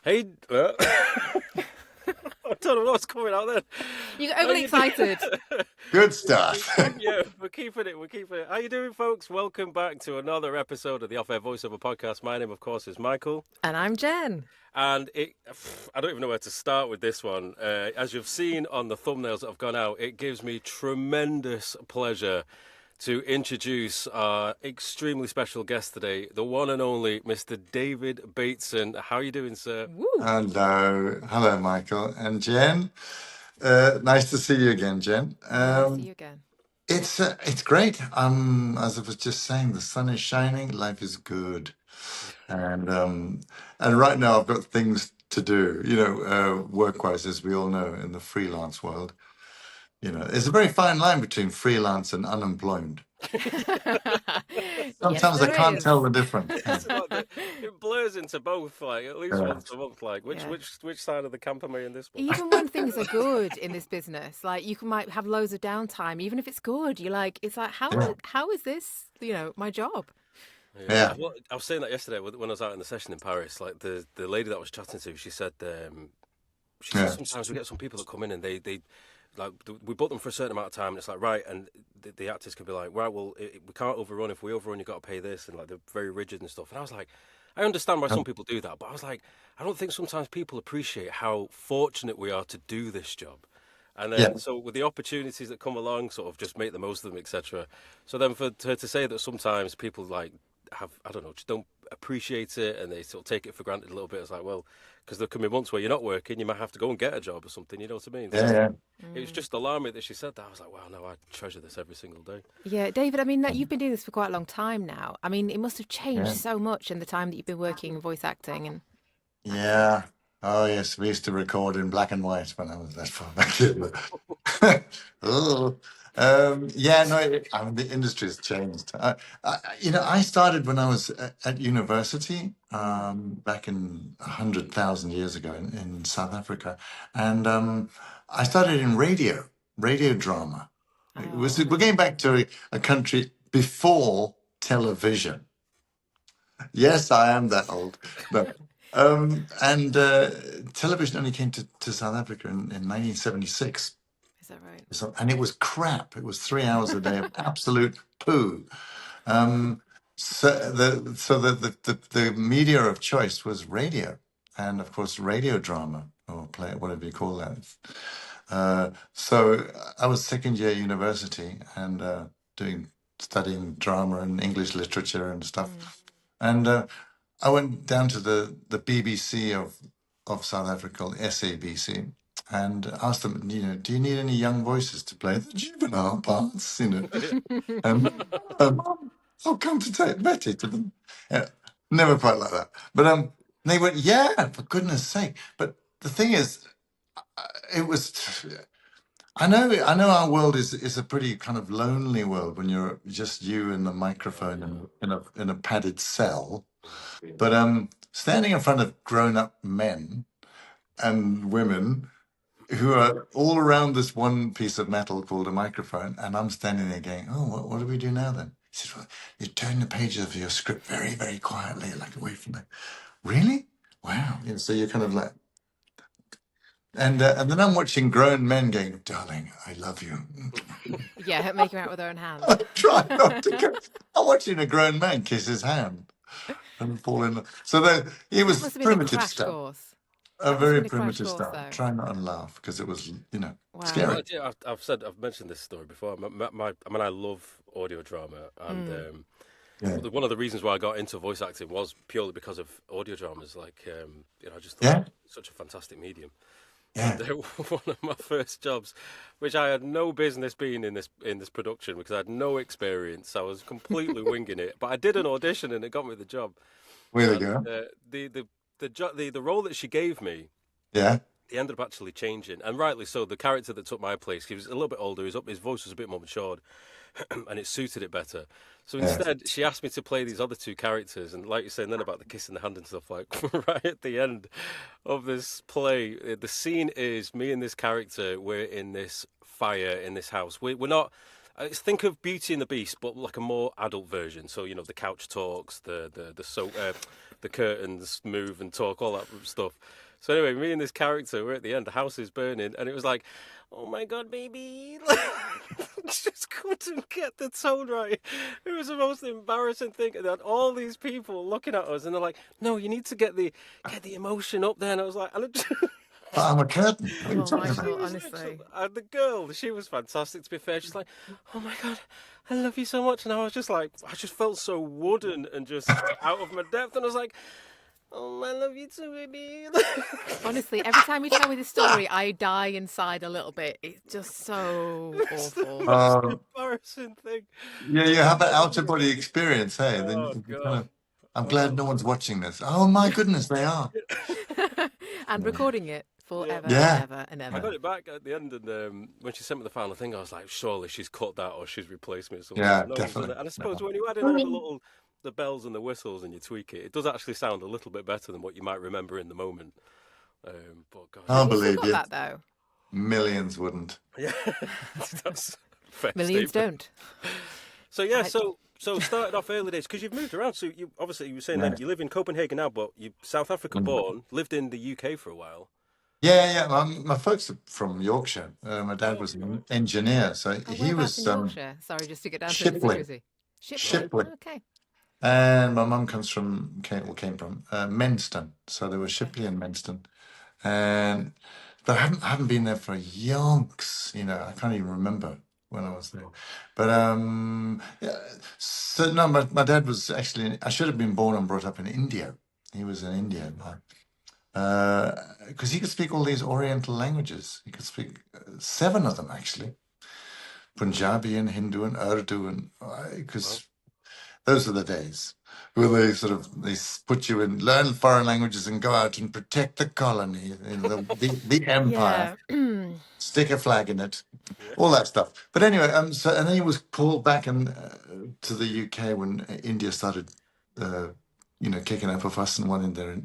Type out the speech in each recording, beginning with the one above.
Hey, I don't know what's coming out then. You got overly excited. Good stuff. Yeah, we're keeping it. We're keeping it. How you doing, folks? Welcome back to another episode of the Off Air Voiceover podcast. My name, of course, is Michael. And I'm Jen. And I don't even know where to start with this one. As you've seen on the thumbnails that have gone out, it gives me tremendous pleasure to introduce our extremely special guest today, the one and only Mr. David Bateson. How are you doing, sir? Woo. Hello, Michael and Jen. Nice to see you again, Jen. Nice to see you again. It's great. As I was just saying, the sun is shining, life is good, and right now I've got things to do. Work-wise, as we all know, in the freelance world. There's a very fine line between freelance and unemployed. Sometimes I can't tell the difference. It blurs into both, like at least once a month. Like which side of the camp am I in this one? Even when things are good in this business, like might have loads of downtime, even if it's good, it's like how is this my job? Yeah. Well, I was saying that yesterday when I was out in the session in Paris. Like the lady that I was chatting to, she said sometimes we get some people that come in and they like we book them for a certain amount of time, and it's like right, and the actors can be like, right, well, we can't overrun. If we overrun, you got to pay this, and like they're very rigid and stuff. And I was like, I understand why some people do that, but I was like, I don't think sometimes people appreciate how fortunate we are to do this job. And then so with the opportunities that come along, sort of just make the most of them, etc. So then for her to say that sometimes people like just don't appreciate it and they sort of take it for granted a little bit. It's like, well, because there can be months where you're not working, you might have to go and get a job or something, you know what I mean? It was just alarming that she said that. I was like, wow, no, I treasure this every single day. Yeah, David, I mean, you've been doing this for quite a long time now. I mean, it must have changed so much in the time that you've been working in voice acting. And Oh, yes, we used to record in black and white when I was that far back in. The industry has changed. I started when I was at university back in 100,000 years ago in South Africa. And I started in radio drama. We're going back to a country before television. Yes, I am that old. And television only came to South Africa in 1976. Is that right? And it was crap. It was 3 hours a day of absolute poo. So the media of choice was radio, and of course radio drama or play, whatever you call that. So I was second year university and studying drama and English literature and stuff, and I went down to the BBC of South Africa, SABC, and asked them, do you need any young voices to play the juvenile parts? And I'll come to take Betty to them. Never quite like that, but they went, yeah, for goodness sake. But the thing is, it was. I know our world is a pretty kind of lonely world when you're just you and the microphone in a padded cell. But standing in front of grown-up men and women who are all around this one piece of metal called a microphone, and I'm standing there going, oh, what do we do now then? He says, well, you turn the pages of your script very, very quietly, like away from them. Really? Wow. So you're kind of like... And then I'm watching grown men going, darling, I love you. Yeah, making out with their own hands. I try not to. I'm watching a grown man kiss his hand and fall in love. So it was primitive stuff. Course. A very primitive stuff. Try not to laugh because it was, scary. Well, I've mentioned this story before. I love audio drama, and one of the reasons why I got into voice acting was purely because of audio dramas. Like, I just thought it was such a fantastic medium. Yeah. And one of my first jobs, which I had no business being in this production because I had no experience. I was completely winging it, but I did an audition and it got me the job. Where they go? The role that she gave me, he ended up actually changing, and rightly so. The character that took my place, he was a little bit older. His voice was a bit more matured, and it suited it better. So instead, she asked me to play these other two characters, and like you're saying then about the kiss in the hand and stuff, like right at the end of this play, the scene is me and this character. We're in this fire in this house. We're not. think of Beauty and the Beast, but like a more adult version. So the couch talks, the curtains move and talk, all that stuff. So anyway, me and this character were at the end. The house is burning, and it was like, "Oh my god, baby!" Just couldn't get the tone right. It was the most embarrassing thing. And then all these people looking at us, and they're like, "No, you need to get the emotion up there." And I was like, I'm a curtain. What are you Oh talking my about? God, honestly. And the girl, she was fantastic, to be fair. She's like, "Oh my god, I love you so much." And I was just like, I just felt so wooden and just out of my depth. And I was like, "Oh, I love you too, baby." Honestly, every time you tell me this story, I die inside a little bit. It's just so It's the awful. most embarrassing thing. Yeah, you have an out of body experience, hey? Then Oh you kind god. of, I'm glad no one's watching this. Oh my goodness, they are. And recording it forever and Yeah. ever and I ever. got it back at the end, and when she sent me the final thing, I was like, surely she's cut that or she's replaced me or something. Yeah, No one's done definitely. it. And I suppose when you add in all the bells and the whistles and you tweak it, it does actually sound a little bit better than what you might remember in the moment. But God, I'll Have you still believe got you. that though? Millions wouldn't. yeah, that's a fair Millions statement. don't. So yeah, so started off early days because you've moved around. So you were saying Yeah. that you live in Copenhagen now, but you South Africa born, lived in the UK for a while. Yeah. My folks are from Yorkshire. My dad was an engineer, so Oh, he whereabouts was in Yorkshire? Sorry, just to get down to Shipley. nitty-gritty. Shipley. Shipley. Oh, okay. And my mum came from Menston, so there was Shipley and Menston, but I haven't been there for yonks. I can't even remember when I was there. But yeah. So no, my dad was actually. I should have been born and brought up in India. He was in India, because he could speak all these Oriental languages. He could speak 7 of them actually: Punjabi and Hindu and Urdu, and because. Those are the days where they put you in, learn foreign languages and go out and protect the colony, the empire, stick a flag in it, all that stuff. But anyway, and then he was called back to the UK when India started, kicking up a fuss and wanting their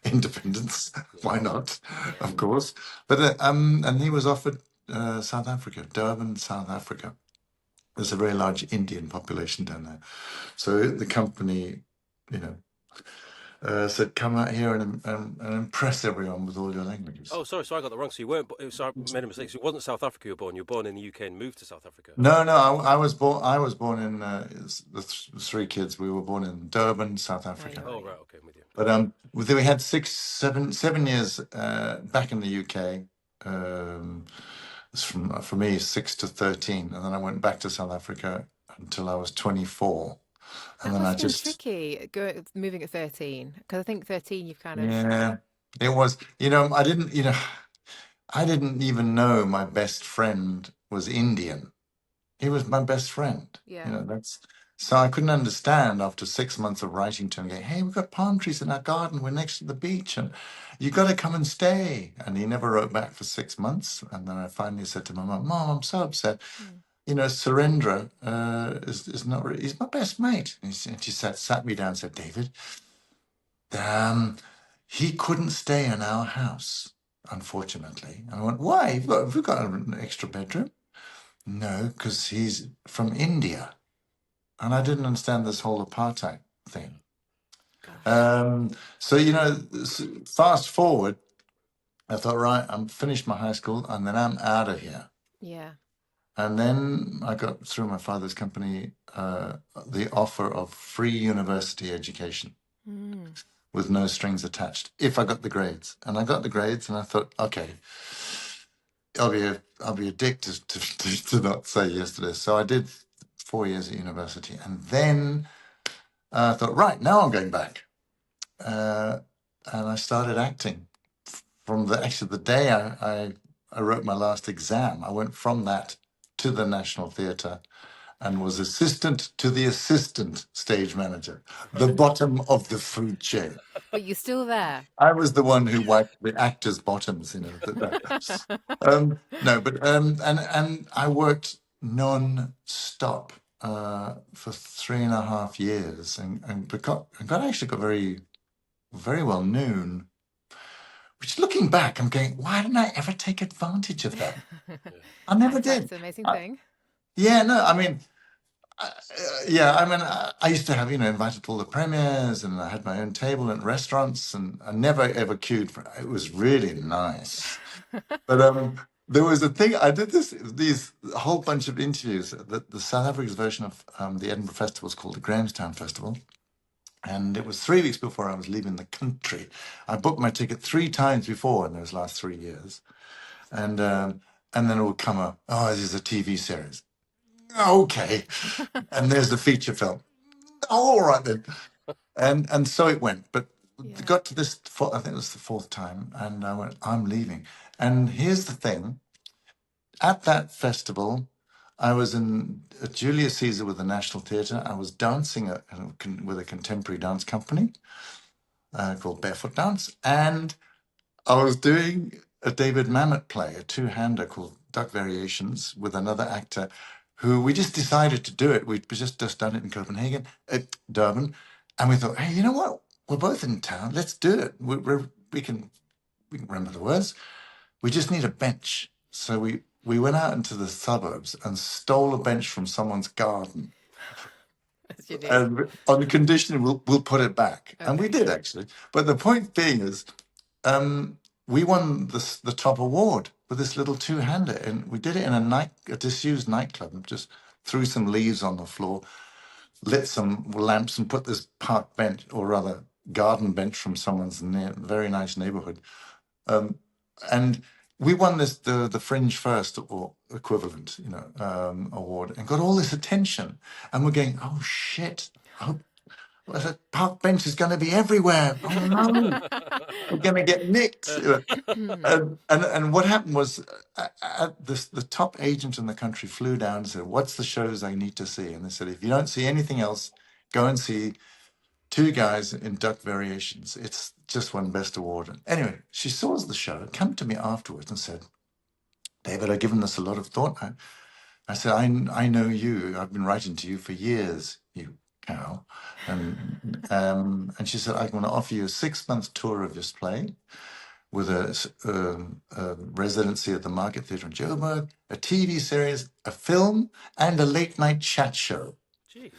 independence. Why not? Of course. But and he was offered South Africa, Durban, South Africa. There's a very large Indian population down there. So the company, said, come out here and impress everyone with all your languages. Oh, sorry, so I got that wrong. So you weren't. So I made a mistake. So it wasn't South Africa you were born. You were born in the UK and moved to South Africa. No, I was born in the 3 kids. We were born in Durban, South Africa. Oh, right, okay, I'm with you. But we had 7 years back in the UK. For me, 6 to 13, and then I went back to South Africa until I was 24. And That then must have been tricky moving at 13, because I think 13 you've kind of... Yeah, it was. I didn't even know my best friend was Indian. He was my best friend. Yeah. So I couldn't understand after 6 months of writing to him, going, "Hey, we've got palm trees in our garden. We're next to the beach, and you got to come and stay." And he never wrote back for 6 months. And then I finally said to my mum, "Mom, I'm so upset. Surendra is not really, he's my best mate." And she sat me down and said, "David, he couldn't stay in our house, unfortunately." And I went, "Why? Have we got an extra bedroom?" "No, because he's from India." And I didn't understand this whole apartheid thing. Fast forward, I thought, right, I'm finished my high school and then I'm out of here. Yeah. And then I got, through my father's company, the offer of free university education with no strings attached, if I got the grades. And I got the grades and I thought, okay, I'll be a dick to not say yes to this. So I did 4 years at university. And then I thought, right, now I'm going back. And I started acting. From the day I wrote my last exam, I went from that to the National Theatre and was assistant to the assistant stage manager, the bottom of the food chain. But you're still there. I was the one who wiped the actors' bottoms, No, but and I worked non-stop for 3.5 years, and got very, very well known. Which, looking back, I'm going, why didn't I ever take advantage of that? I never did. That's an amazing thing. Yeah, no, I mean, I used to have, invited to all the premieres, and I had my own table at restaurants, and I never ever queued for it. It was really nice. But there was a thing, I did these a whole bunch of interviews. The South Africa's version of the Edinburgh Festival is called the Grahamstown Festival. And it was 3 weeks before I was leaving the country. I booked my ticket 3 times before in those last 3 years. And then it would come up, oh, this is a TV series. Okay. And there's the feature film. Oh, all right then. And so it went. But Yeah. got to this, I think it was the 4th time, and I went, I'm leaving. And here's the thing. At that festival, I was in Julius Caesar with the National Theatre. I was dancing with a contemporary dance company called Barefoot Dance. And I was doing a David Mamet play, a 2-hander called Duck Variations, with another actor who we just decided to do it. We'd just done it in Copenhagen, Durban. And we thought, hey, you know what? We're both in town. Let's do it. We can remember the words. We just need a bench. So we went out into the suburbs and stole a bench from someone's garden. As you do. And on the condition we'll put it back. Okay. And we did, actually. But the point being is, we won the top award with this little 2-hander, and we did it in a disused nightclub. Just threw some leaves on the floor, lit some lamps, and put this park bench, or rather garden bench, from someone's very nice neighborhood. And we won the Fringe First or equivalent, award, and got all this attention. And we're going, oh shit! The park bench is going to be everywhere. Oh no, we're going to get nicked. And what happened was, the top agent in the country flew down and said, "What's the shows I need to see?" And they said, "If you don't see anything else, go and see 2 guys in Duck Variations. It's just won Best Award." And anyway, she saw the show, came to me afterwards and said, "David, I've given this a lot of thought." I said, I know you. I've been writing to you for years, you cow. And she said, "I'm going to offer you a 6-month tour of this play with a residency at the Market Theatre in Joburg, a TV series, a film, and a late-night chat show." Jeez.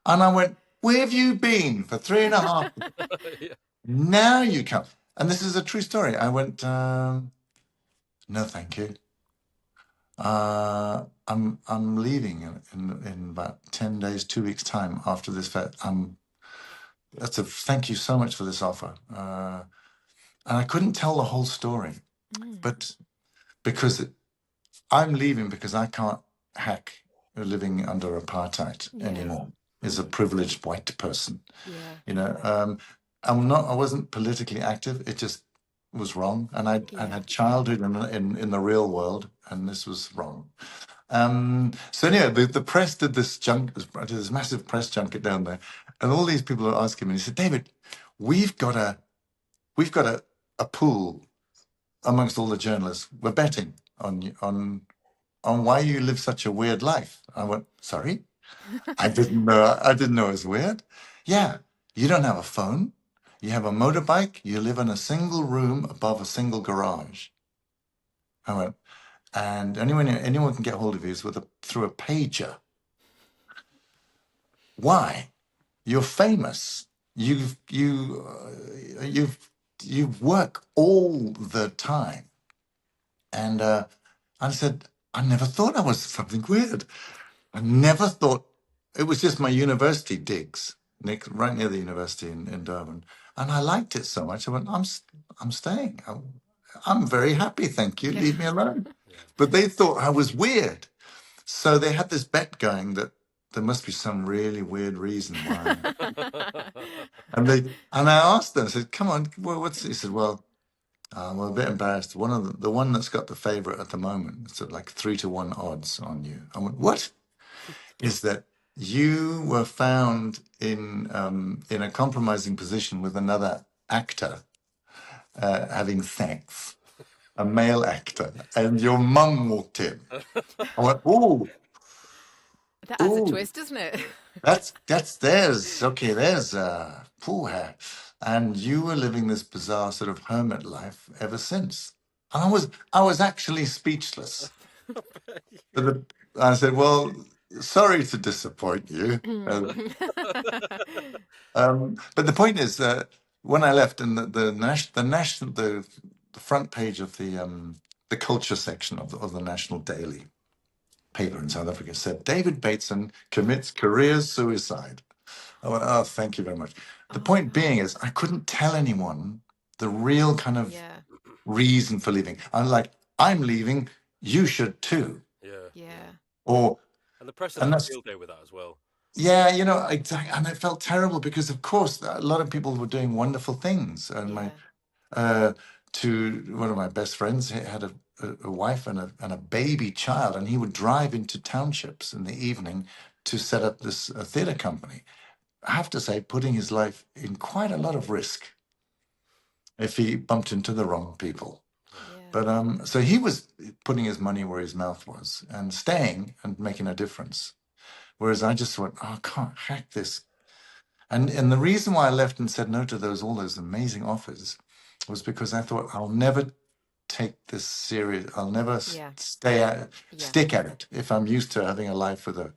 And I went, "Where have you been for 3.5 years? Yeah. Now you come." And this is a true story. I went, "No, thank you. I'm leaving in about 10 days, 2 weeks' time after this fete. Thank you so much for this offer." And I couldn't tell the whole story, but because I'm leaving because I can't hack living under apartheid anymore as a privileged white person. Yeah. I wasn't politically active. It just was wrong. And I had childhood in the real world, and this was wrong. So anyway, the press did this massive press junket down there, and all these people are asking me. He said, "David, we've got a pool amongst all the journalists. We're betting on why you live such a weird life." I went, "Sorry, I didn't know it was weird." "Yeah, you don't have a phone. You have a motorbike. You live in a single room above a single garage." I went, "And anyone can get hold of you is through a pager. Why? You're famous. You work all the time." And I said, "I never thought I was something weird. I never thought." It was just my university digs, Nick, right near the university in Durban. And I liked it so much. I went, I'm staying. I'm very happy. Thank you. Leave me alone. But they thought I was weird. So they had this bet going that there must be some really weird reason why. and I asked them, I said, "Come on, what's it?" He said, "Well, I'm a bit embarrassed. The one that's got the favorite at the moment, it's at like 3-1 odds on you." I went, "What?" "Is that you were found in a compromising position with another actor having sex, a male actor, and your mum walked in." I went, "Ooh, That adds a twist, doesn't it? that's theirs. Okay, there's and you were living this bizarre sort of hermit life ever since." And I was actually speechless. I said, well, sorry to disappoint you. But the point is that when I left, and the front page of the culture section of the National Daily paper in South Africa said, David Bateson commits career suicide. I went, oh, thank you very much. The point being is I couldn't tell anyone the real kind of reason for leaving. I'm like, I'm leaving, you should too. Yeah. And the press had a field day with that as well. Yeah, exactly. And I felt terrible because, of course, a lot of people were doing wonderful things. And one of my best friends had a wife and a baby child, and he would drive into townships in the evening to set up this theatre company. I have to say, putting his life in quite a lot of risk if he bumped into the wrong people. But so he was putting his money where his mouth was and staying and making a difference. Whereas I just thought, oh, I can't hack this. And the reason why I left and said no to all those amazing offers was because I thought I'll never take this serious. I'll never stick at it if I'm used to having a life with a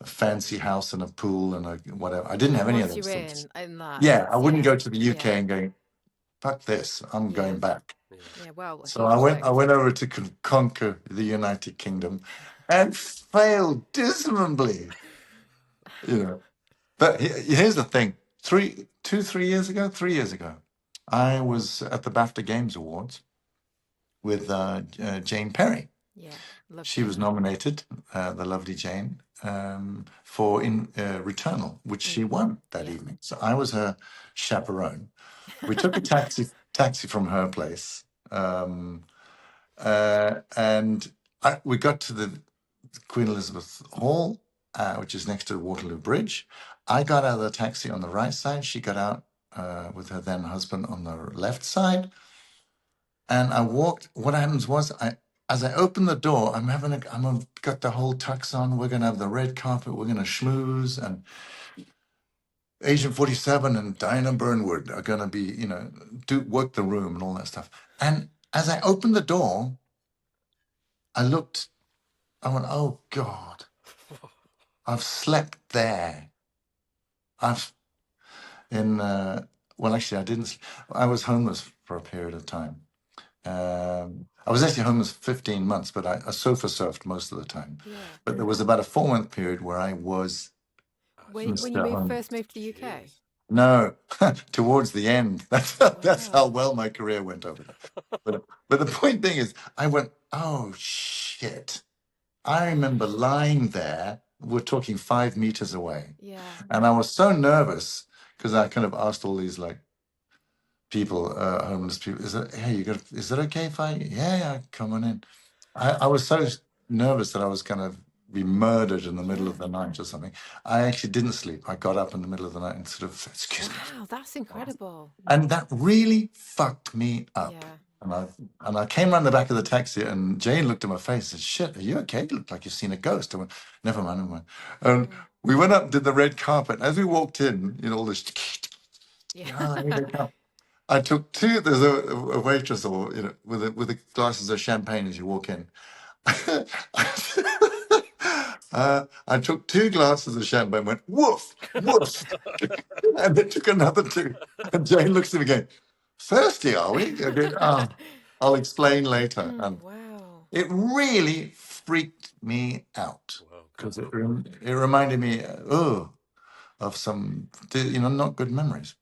fancy house and a pool and a whatever. I didn't have any of those things. I wouldn't go to the UK and go, fuck this, I'm going back. Yeah, well, so I went over to conquer the United Kingdom and failed dismally. But here's the thing: 3 years ago, I was at the BAFTA Games Awards with Jane Perry. Yeah, she was nominated, the lovely Jane, for Returnal, which she won that evening. So I was her chaperone. We took a taxi from her place, and we got to the Queen Elizabeth Hall, which is next to Waterloo Bridge. I got out of the taxi on the right side. She got out with her then husband on the left side. And I walked. What happens was, as I opened the door, I'm got the whole tux on. We're going to have the red carpet. We're going to schmooze. And Agent 47 and Diana Burnwood are going to be, work the room and all that stuff. And as I opened the door, I went, oh God, I've slept there. Actually, I didn't. I was homeless for a period of time. I was actually homeless for 15 months, but I sofa surfed most of the time. Yeah. But there was about a 4-month period where I was. When you first moved to the UK? No, towards the end. That's how well my career went over there. But the point being is, I went, oh shit! I remember lying there. We're talking 5 meters away. Yeah. And I was so nervous because I kind of asked all these people, homeless people, is that okay if yeah, come on in. I was so nervous that I was going to be murdered in the middle of the night or something. I actually didn't sleep. I got up in the middle of the night and sort of, excuse me. Wow, that's incredible. And that really fucked me up. Yeah. And I came around the back of the taxi and Jane looked at my face and said, shit, are you okay? You look like you've seen a ghost. I went, never mind. And we went up and did the red carpet. As we walked in, all this... I took two. There's a waitress, or with the glasses of champagne as you walk in. I took 2 glasses of champagne, went woof, woof, and then took another 2. And Jane looks at me again. Thirsty, are we? I'll explain later. And it really freaked me out because it reminded me, of some, not good memories.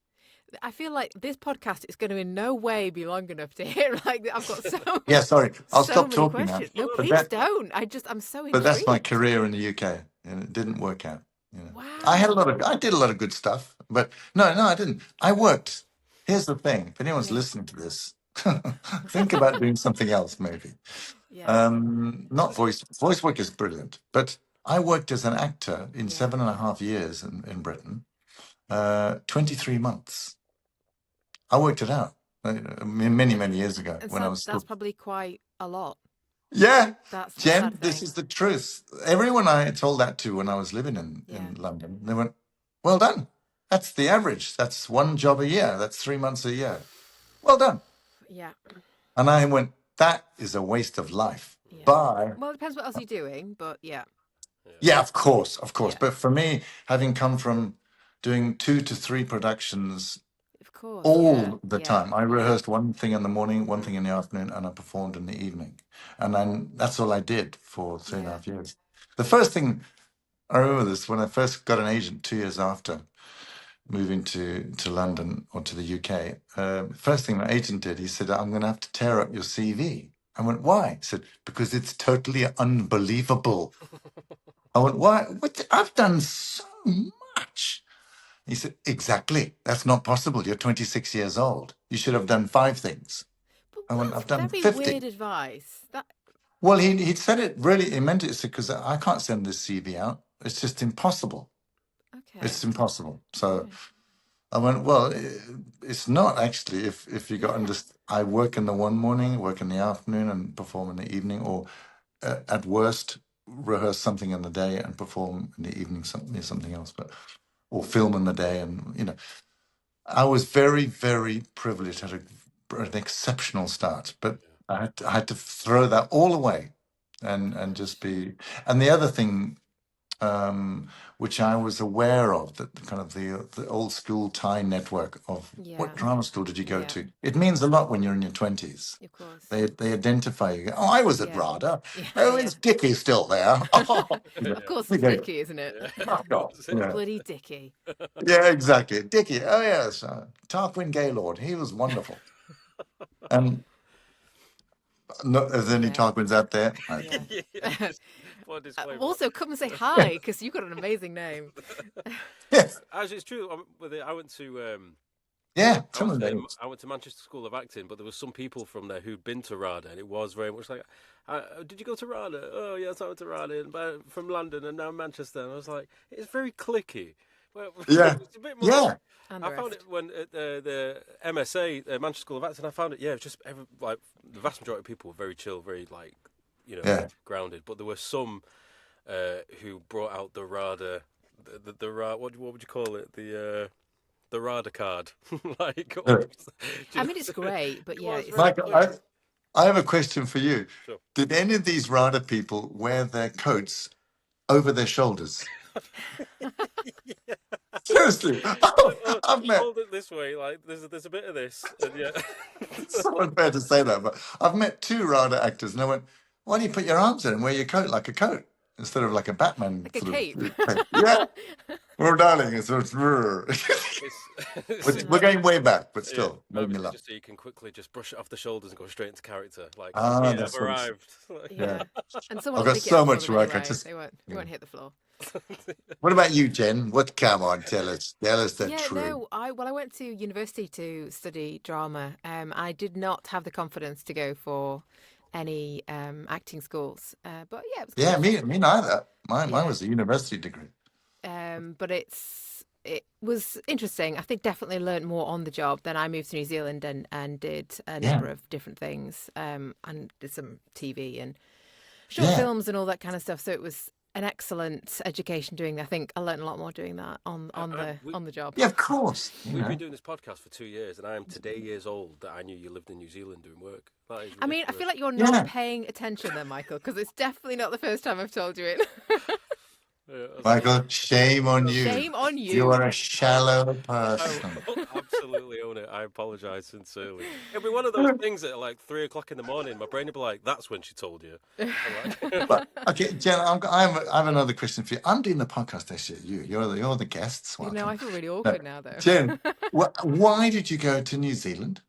I feel like this podcast is going to in no way be long enough to hear. I've got so sorry, I'll stop talking questions. Now. No, please don't. I'm so intrigued. But that's my career in the UK, and it didn't work out. Wow. I did a lot of good stuff, but no, I didn't. I worked. Here's the thing: if anyone's listening to this, think about doing something else, maybe. Yeah. Not voice work is brilliant, but I worked as an actor in 7.5 years in Britain, 23 months. I worked it out many years ago when I was. That's probably quite a lot. Yeah, Jen, this is the truth. Everyone I told that to when I was living in London, they went, "Well done. That's the average. That's 1 job a year. That's 3 months a year. Well done." Yeah. And I went, that is a waste of life. Yeah. But Well, it depends what else you're doing, but yeah. yeah, of course. Yeah. But for me, having come from doing 2 to 3 productions Of course. all the Yeah. time, I rehearsed one thing in the morning, one thing in the afternoon, and I performed in the evening. And then that's all I did for 3.5 years. The first thing I remember this when I first got an agent 2 years after moving to London or to the UK. First thing my agent did, he said, "I'm going to have to tear up your CV." I went, "Why?" He said, "Because it's totally unbelievable." I went, "Why? What? I've done so much." He said, "Exactly. That's not possible. You're 26 years old. You should have done 5 things." But I went, that's "I've done very 50." weird advice. That. Well, he said it really, he meant it because I can't send this CV out. It's just impossible. Okay. It's impossible. So Right. I went, "Well, it's not actually. If you got I work in the one morning, work in the afternoon, and perform in the evening, or at worst, rehearse something in the day and perform in the evening something else, or film in the day." And I was very, very privileged. Had an exceptional start, but I had to throw that all away, and just be. And the other thing, which I was aware of, that kind of the old school Thai network of Yeah. what drama school did you go Yeah. to? It means a lot when you're in your 20s. Of course. They identify you. "Oh, I was at Yeah. RADA. Yeah. Oh, is Dickie still there?" Oh, Of course, we it's go, Dickie, isn't it? "Fuck off." Yeah. Bloody Dickie. Yeah, exactly. Dickie. Oh yes, Tarquin Gaylord. He was wonderful. And no, are there any Yeah. Tarquins out there? Yeah. Just for a disclaimer. Also, come and say hi because you've got an amazing name. Yes. Actually, it's true. I went to Yeah. Some of them. I went to Manchester School of Acting, but there was some people from there who'd been to RADA, and it was very much like, "Did you go to RADA?" "Oh yes, I went to RADA, from London and now Manchester." And I was like, "It's very cliquey." Well, Yeah. it's a bit more. Yeah. And the I found rest. it when at the MSA, Manchester School of Acting. I found it. Yeah, it's just like the vast majority of people were very chill, very Yeah. grounded. But there were some who brought out the RADA, the what would you call it, the RADA card, like. I mean, it's great, but yeah, it's Michael, I have a question for you. Sure. Did any of these RADA people wear their coats over their shoulders? Seriously, I've met. Hold it this way, like there's a bit of this, and yeah. It's so unfair to say that, but I've met 2 RADA actors, and I went, "Why do you put your arms in and wear your coat like a coat instead of like a Batman like a sort cape. of?" Yeah. "Oh, darling, it's we're going way back, but still, made me Obviously, laugh." just so you can quickly just brush it off the shoulders and go straight into character. Like, Ah, I've that's what arrived. Yeah. And someone I've will got pick it so up much from them work. anyway. They won't hit the floor. What about you, Jen? What? Come on, tell us the Yeah, truth. no, I went to university to study drama. I did not have the confidence to go for any acting schools. But yeah, it was Yeah, good. me neither. Mine Yeah. was a university degree. But it was interesting. I think definitely learned more on the job. Then I moved to New Zealand and did a number of different things, and did some TV and short films and all that kind of stuff. So it was an excellent education doing that. I think I learned a lot more doing that on the job. Yeah, of course. We've been doing this podcast for 2 years, and I am today years old that I knew you lived in New Zealand doing work. That is I mean, I feel ridiculous. like you're not paying attention then, Michael, because it's definitely not the first time I've told you it. Michael, shame on you. Shame on you. You are a shallow person. Absolutely own it. I apologise sincerely. It'll be one of those things at like 3 o'clock in the morning. My brain will be like, "That's when she told you." But, okay, Jen, I have another question for you. I'm doing the podcast this year. You're the guests. You Welcome. know, I feel really awkward now, though. Jen, why did you go to New Zealand?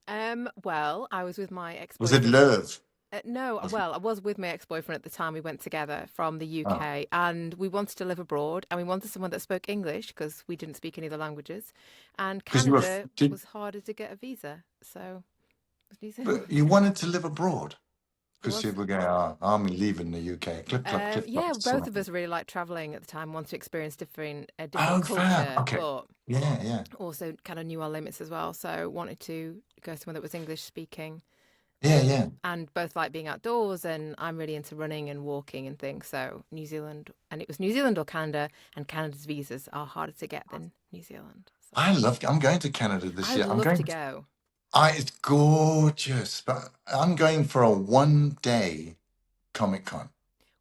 Well, I was with my Was it ex-boyfriend. love? No, well, I was with my ex-boyfriend at the time. We went together from the UK, and we wanted to live abroad, and we wanted someone that spoke English because we didn't speak any other languages. And Canada was harder to get a visa, so it was New Zealand. But you wanted to live abroad because you were going, I'm leaving the UK. Clip, clop, clip, yeah, clop, both of us really liked traveling at the time, wanted to experience different fair. culture, Okay. but Yeah. also kind of knew our limits as well. So wanted to go somewhere that was English speaking. Yeah. And both like being outdoors, and I'm really into running and walking and things. So New Zealand, and it was New Zealand or Canada, and Canada's visas are harder to get than New Zealand. So. I'm going to Canada this year. I'd love to go. It's gorgeous, but I'm going for a 1-day Comic-Con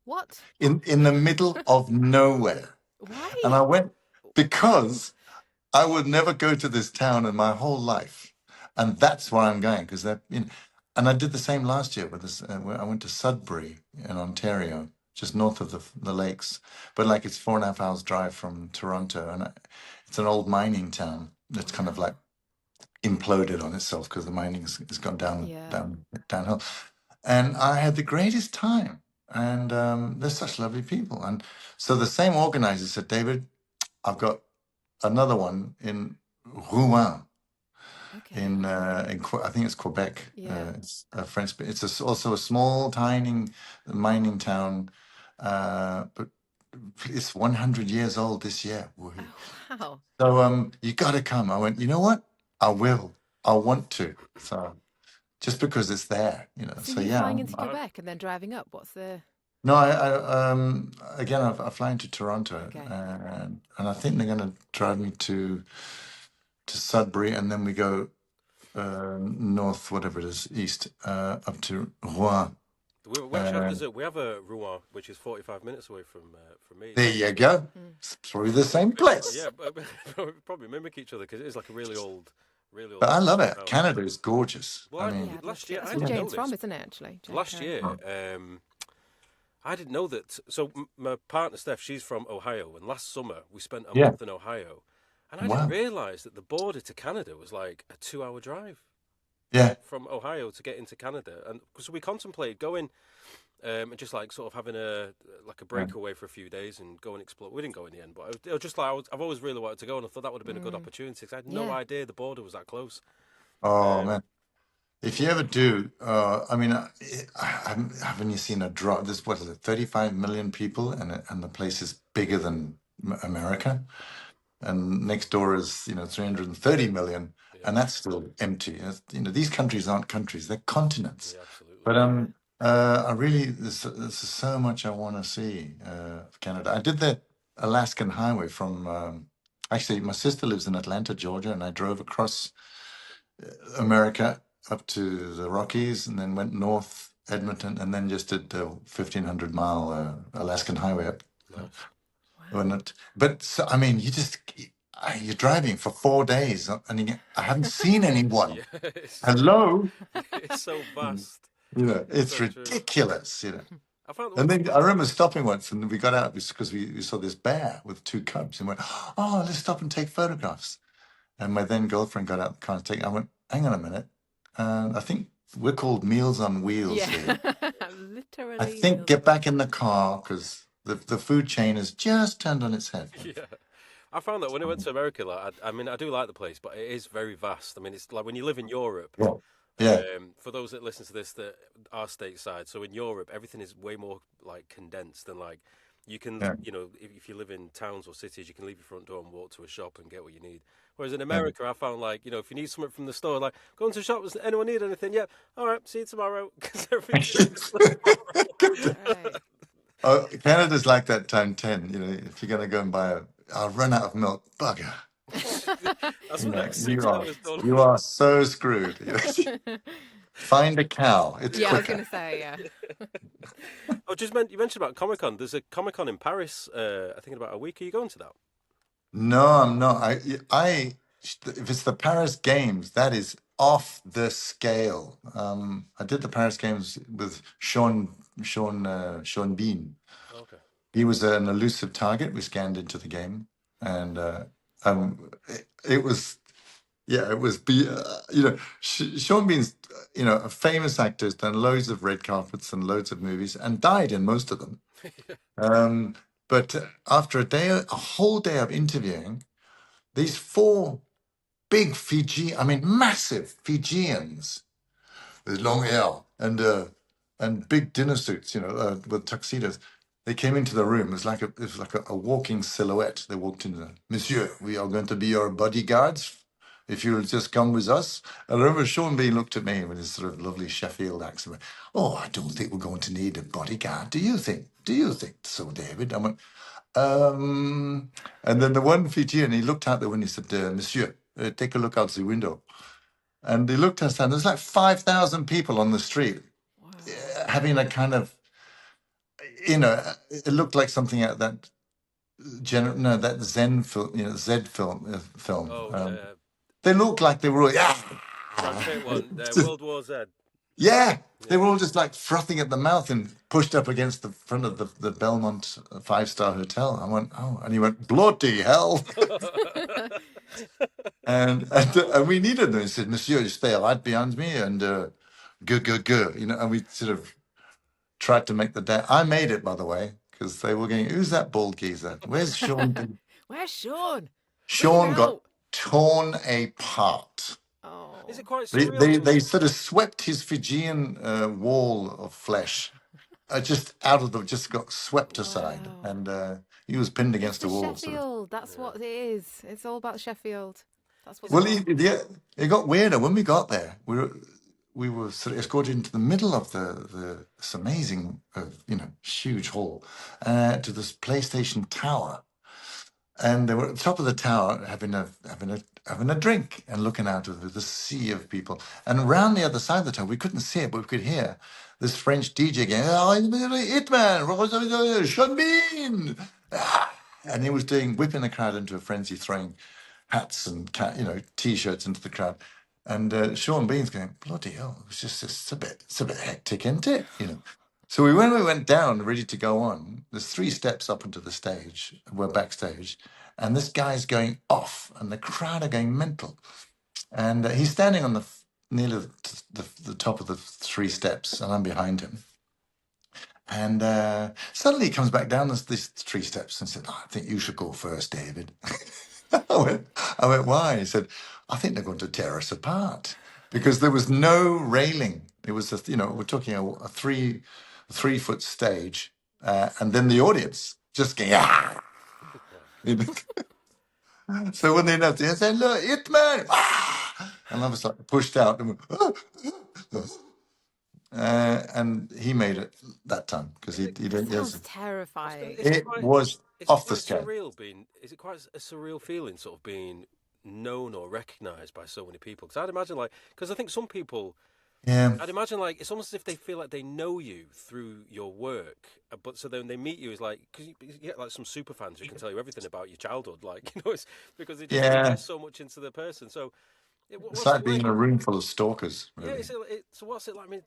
What? in the middle of nowhere. Why? And I went because I would never go to this town in my whole life, and that's why I'm going because that. And I did the same last year with this. Where I went to Sudbury in Ontario, just north of the lakes, but like it's 4.5 hours drive from Toronto, and it's an old mining town that's kind of like imploded on itself because the mining has gone downhill. And I had the greatest time, and they're such lovely people. And so the same organizer said, David, I've got another one in Rouen, I think it's Quebec. It's a French. It's also a small, tiny mining town, but it's 100 years old this year. Oh, wow. So you got to come. I went. You know what? I will. I want to. So just because it's there, So you're flying into Quebec and then driving up. What's the? No, again, I fly into Toronto, and I think they're going to drive me to Sudbury, and then we go north, whatever it is, east, up to Rouen. We have a Rouen, which is 45 minutes away from me. There you go. It's probably the same place. Yeah, but probably mimic each other because it is like a really old. But I love it. Canada is gorgeous. Well, last year, that's where Jane's from, isn't it? Actually, last year, I didn't know that. So my partner Steph, she's from Ohio, and last summer we spent a month in Ohio, and I didn't realise that the border to Canada was like a 2-hour drive. Yeah. From Ohio to get into Canada, and so we contemplated going, and just like sort of having a breakaway for a few days and go and explore. We didn't go in the end, but it was just like I've always really wanted to go, and I thought that would have been a good opportunity because I had no idea the border was that close. Oh man, if you ever do, haven't you seen a drop? This what is it? 35 million people, and the place is bigger than America, and next door is 330 million. And that's still empty. These countries aren't countries; they're continents. Yeah, absolutely. But there's so much I want to see of Canada. I did the Alaskan Highway from. Actually, my sister lives in Atlanta, Georgia, and I drove across America up to the Rockies, and then went north Edmonton, and then just did the 1,500-mile Alaskan Highway up. Nice. But so, I mean, you're driving for 4 days, and I haven't seen anyone. Hello. It's so vast. It's so ridiculous. And then I remember stopping once, and we got out because we saw this bear with 2 cubs, and went, "Oh, let's stop and take photographs." And my then girlfriend got out the car and I went, "Hang on a minute, I think we're called Meals on Wheels here. Literally. I think get back in the car because the food chain has just turned on its head." Yeah. I found that when I went to America, I do like the place, but it is very vast. I mean, it's like when you live in Europe. Yeah. For those that listen to this that are stateside, so in Europe, everything is way more like condensed than like you can, if you live in towns or cities, you can leave your front door and walk to a shop and get what you need. Whereas in America, I found like, if you need something from the store, like go into the shop, does anyone need anything? Yeah. All right. See you tomorrow. Because everything's Canada's like that time 10. If you're going to go and buy I'll run out of milk. Bugger. That's what next 6 hours done. You are so screwed. Find a cow. It's quicker. I was going to say, yeah. You mentioned about Comic-Con. There's a Comic-Con in Paris, I think in about a week. Are you going to that? No, I'm not. If it's the Paris Games, that is off the scale. I did the Paris Games with Sean Bean. Okay. He was an elusive target. We scanned into the game, and it was. Yeah, it was. Sean Bean's, a famous actor, has done loads of red carpets and loads of movies, and died in most of them. But after a whole day of interviewing, these 4 big massive Fijians with long hair and big dinner suits, with tuxedos. They came into the room. It was like a walking silhouette. They walked in. "Monsieur, we are going to be your bodyguards. If you'll just come with us." And I remember Sean Bean looked at me with his sort of lovely Sheffield accent. "Oh, I don't think we're going to need a bodyguard. Do you think so, David?" I went, and then the one Fijian, he looked out the window and said, "Monsieur, take a look out the window." And he looked at us, and there's like 5,000 people on the street having a kind of, it looked like something out that that Zen film, film. Oh, They looked like they were all, Brad Pitt one, World War Z. Yeah, they were all just like frothing at the mouth and pushed up against the front of the Belmont 5-star hotel. I went, oh, and he went, bloody hell. and we needed them. He said, Monsieur, you stay right behind me and go, and we sort of tried to make the day. I made it, by the way, because they were going, who's that bald geezer? Where's Sean? Where's Sean? Sean got torn apart. Oh. Is it quite surreal? They sort of swept his Fijian wall of flesh just got swept aside, and he was pinned against the wall. Sheffield, that's what it is. It's all about Sheffield. That's what. Well, it got weirder when we got there. We were sort of escorted into the middle of this amazing, huge hall to this PlayStation tower. And they were at the top of the tower having a drink and looking out over the sea of people. And around the other side of the tower, we couldn't see it, but we could hear this French DJ going, Hitman, Sean. And he was whipping the crowd into a frenzy, throwing hats and T-shirts into the crowd. And Sean Bean's going, bloody hell, it's a bit hectic, isn't it? So when we went down, ready to go on, there's 3 steps up into the stage. We're backstage, and this guy's going off, and the crowd are going mental. And he's standing on nearly the top of the 3 steps, and I'm behind him. And suddenly he comes back down these 3 steps and said, I think you should go first, David. I went, why? He said, I think they're going to tear us apart. Because there was no railing. It was just, we're talking a 3-foot stage, and then the audience just going, So when they announced it, I said, look, Hitman! And I was like pushed out. And he made it that time because he didn't. Sounds terrifying. It was off the scale. Is it quite a surreal feeling, sort of being known or recognised by so many people? Because I'd imagine, because I think some people, I'd imagine it's almost as if they feel like they know you through your work, but so then they meet you as because you get some super fans who can tell you everything about your childhood, it's because they just invest so much into the person. So it's like being in a room full of stalkers. Really. Yeah. So what's it like? I mean,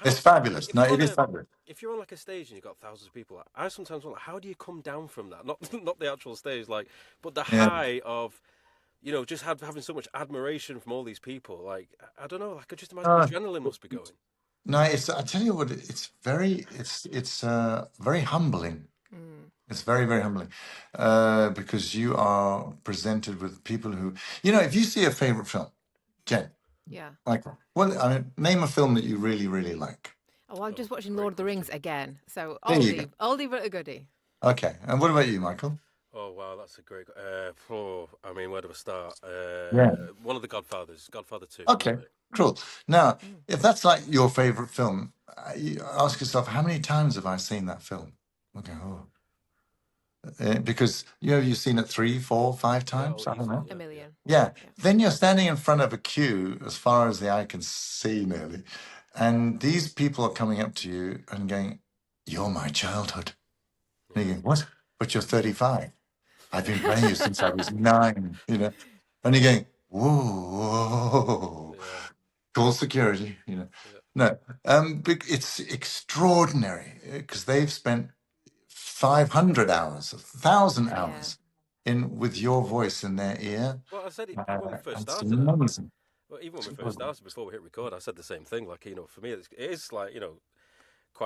it's fabulous. No, it is fabulous. If you're on a stage and you've got thousands of people, I sometimes wonder, how do you come down from that? Not the actual stage, but the high of, just having so much admiration from all these people. I don't know. I could just imagine the adrenaline must be going. No, I tell you what, it's very humbling. It's very, very humbling because you are presented with people who, if you see a favorite film, Jen. Yeah. Name a film that you really, really like. Oh, I'm just watching Lord of the Rings again. So oldie but a goodie. Okay. And what about you, Michael? Oh, wow, that's a great... where do I start? One of the Godfathers, Godfather 2. Okay, cool. Now, if that's your favorite film, you ask yourself, how many times have I seen that film? Okay, because you've seen it 3, 4, 5 times. I don't know. A million. Yeah. Then you're standing in front of a queue as far as the eye can see, nearly, and these people are coming up to you and going, "You're my childhood." And you go, "What? But you're 35. I've been playing you since I was 9." And you're going, "Whoa, call security." No, it's extraordinary because they've spent 500 hours, 1,000 hours with your voice in their ear. Well, I said it when we first started. Well, even when we first started, before we hit record, I said the same thing. For me, it is quite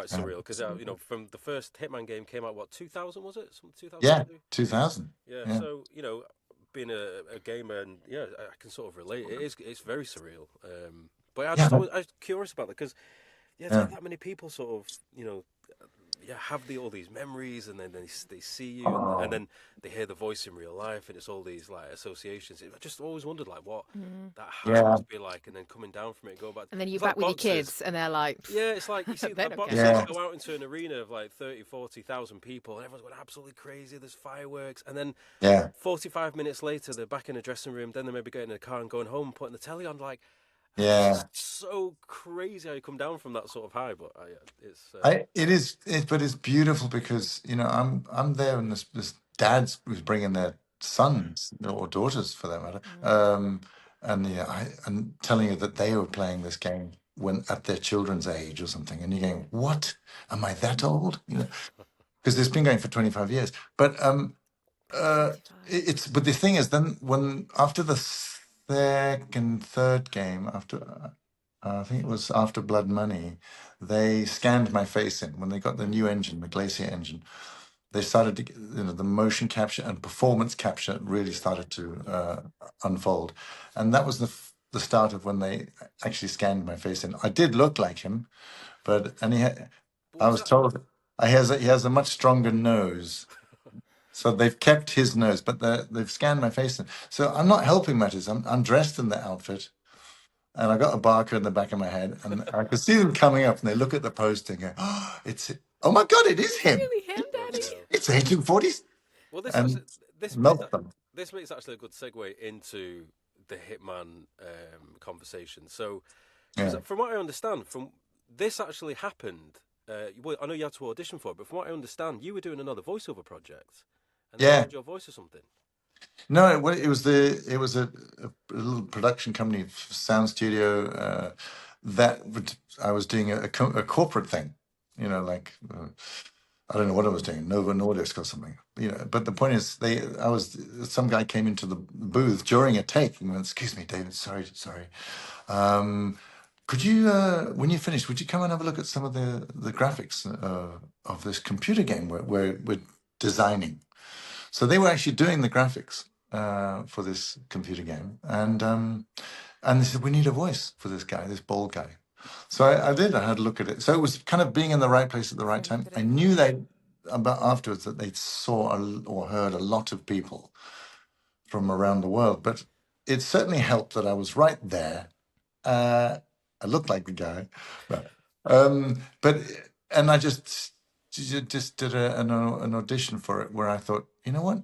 surreal because from the first Hitman game came out, 2000 was it? 2000. Yeah, 2000. Yeah. So being a gamer and I can sort of relate. It's very surreal. But I was curious about that because that many people sort of have all these memories, and then they see you, and then they hear the voice in real life, and it's all these associations. I just always wondered what that high must be like, and then coming down from it, go back. And then you're back with your kids, and they're like, it's like you see the boxers go out into an arena of 30, 40,000 people, and everyone's going absolutely crazy. There's fireworks, and then 45 minutes later, they're back in a dressing room. Then they maybe getting in a car and going home, putting the telly on. Yeah. It's so crazy how you come down from that sort of high, but it's But it's beautiful because I'm there, and this dads who's bringing their sons or daughters for that matter, and and telling you that they were playing this game when at their children's age or something, and you're going, what? Am I that old? Because it's been going for 25 years. But uh, 25. but the thing is, then when after the third game, after I think it was after Blood Money, they scanned my face in when they got the new engine, the Glacier engine. They started to, the motion capture and performance capture really started to unfold, and that was the start of when they actually scanned my face in. I did look like him, I was told he has a much stronger nose. So they've kept his nose, but they've scanned my face in. So I'm not helping matters. I'm dressed in the outfit, and I got a barcode in the back of my head, and I could see them coming up, and they look at the poster and go, oh my God, it is him. Really him, Daddy? It's 1840s. Well, And this makes melt them. this makes actually a good segue into the Hitman conversation. So, because Yeah. from what I understand, from this actually happened. Well, I know you had to audition for it, but from what I understand, you were doing another voiceover project, and they Yeah. wanted your voice or something. No, it was a little production company, sound studio, I was doing a corporate thing, like I don't know what I was doing, Nova Nordisk or something, But the point is, some guy came into the booth during a take and went, "Excuse me, David, sorry. Could you, when you finish, would you come and have a look at some of the graphics of this computer game we're designing?" So they were actually doing the graphics for this computer game, and they said, "We need a voice for this guy, this bald guy." So I did. I had a look at it. So it was kind of being in the right place at the right time. I knew about afterwards that they saw or heard a lot of people from around the world, but it certainly helped that I was right there. I looked like the guy, but and I just did an audition for it where I thought, you know what,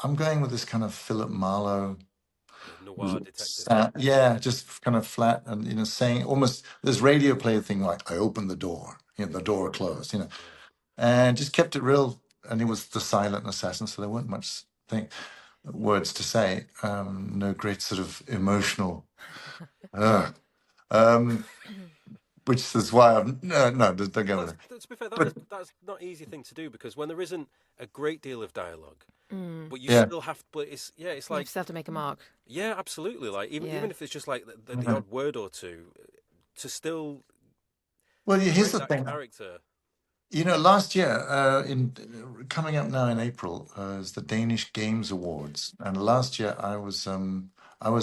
I'm going with this kind of Philip Marlowe, Noir detective. just kind of flat and saying almost this radio play thing like I opened the door, the door closed, and just kept it real. And it was the silent assassin, so there weren't much words to say, no great sort of emotional. Which is why I'm no, don't go with it. To be fair, But that's not an easy thing to do because when there isn't a great deal of dialogue, but you yeah, still have. But it's You like still have to make a mark. yeah, absolutely. Like even if it's just like the odd word or two, to still well, here's create the that thing. character. Last year, in coming up now in April, is the Danish Games Awards, and last year I was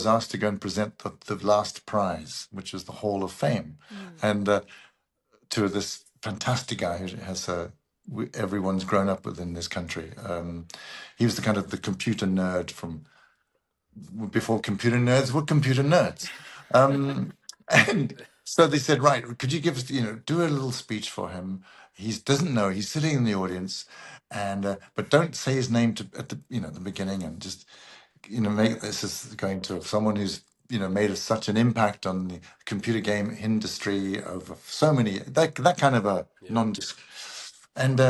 asked to go and present the last prize, which was the Hall of Fame, and to this fantastic guy who has everyone's grown up with in this country. He was the kind of the computer nerd from before computer nerds were computer nerds. And so they said, right, could you give us, do a little speech for him? He doesn't know. He's sitting in the audience, and but don't say his name at the beginning, and just make this is going to someone who's made such an impact on the computer game industry over so many that kind of a non. And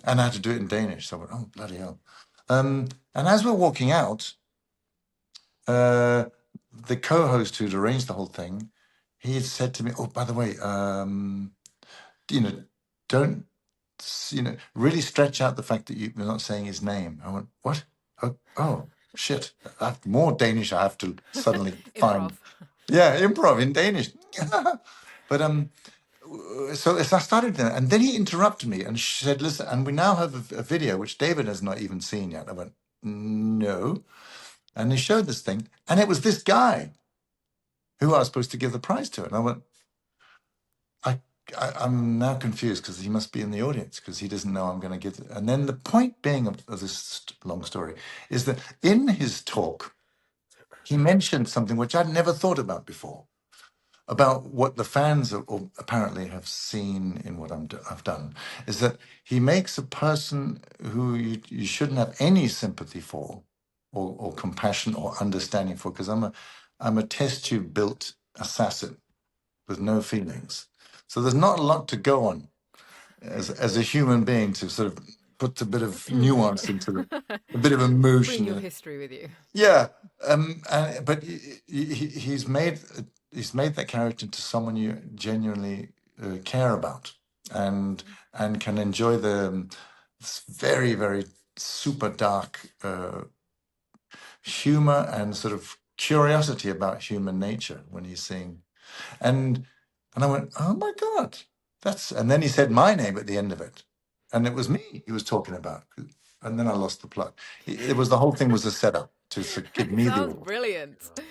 I had to do it in Danish. So I went, oh bloody hell! And as we're walking out, the co-host who'd arranged the whole thing, he had said to me, "Oh, by the way, don't really stretch out the fact that you're not saying his name." I went, "What? Oh shit! More Danish. I have to suddenly find." Yeah, improv in Danish. But so as I started there, and then he interrupted me and said, "Listen, and we now have a video which David has not even seen yet." I went, "No." And they showed this thing, and it was this guy who I was supposed to give the prize to. And I went, I'm now confused because he must be in the audience because he doesn't know I'm going to give it. And then the point being of this long story is that in his talk, he mentioned something which I'd never thought about before, about what the fans apparently have seen in what I've done, is that he makes a person who you shouldn't have any sympathy for or compassion or understanding for, because I'm a test tube built assassin with no feelings. So there's not a lot to go on as a human being to sort of put a bit of nuance into a bit of emotion. Bring your history with you. Yeah, but he's made that character into someone you genuinely care about, and can enjoy this very, very super dark humor and sort of curiosity about human nature when he's seeing, and I went, oh my God, and then he said my name at the end of it, and it was me he was talking about, and then I lost the plot. It was, the whole thing was a setup to give me the Sounds award. brilliant.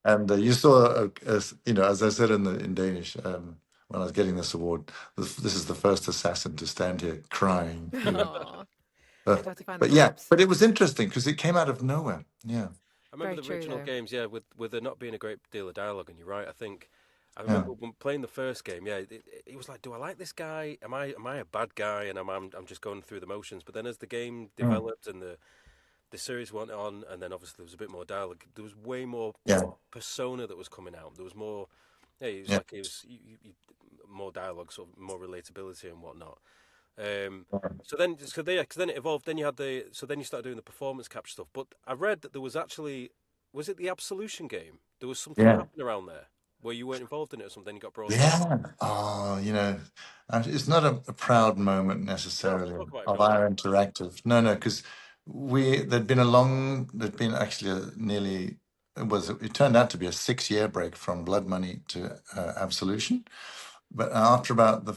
And you saw, as I said in Danish, when I was getting this award, this is the first assassin to stand here crying. I'd have to find the But yeah, clips. but it was interesting because it came out of nowhere. Yeah. I remember Very the original true, games, with there not being a great deal of dialogue, and you're right. I remember when playing the first game. Yeah, it was like, do I like this guy? Am I a bad guy? And I'm just going through the motions. But then as the game developed and the series went on, and then obviously there was a bit more dialogue. There was way more persona that was coming out. There was more. Yeah, it was like it was more dialogue, sort of more relatability and whatnot. So then it evolved. Then you had then you started doing the performance capture stuff. But I read that there was actually, was it the Absolution game? There was something happening around there where you weren't involved in it or something. You got brought in. Yeah. Oh, it's not a proud moment necessarily of our interactive. No, because there'd been actually it turned out to be a 6-year break from Blood Money to Absolution. But after about the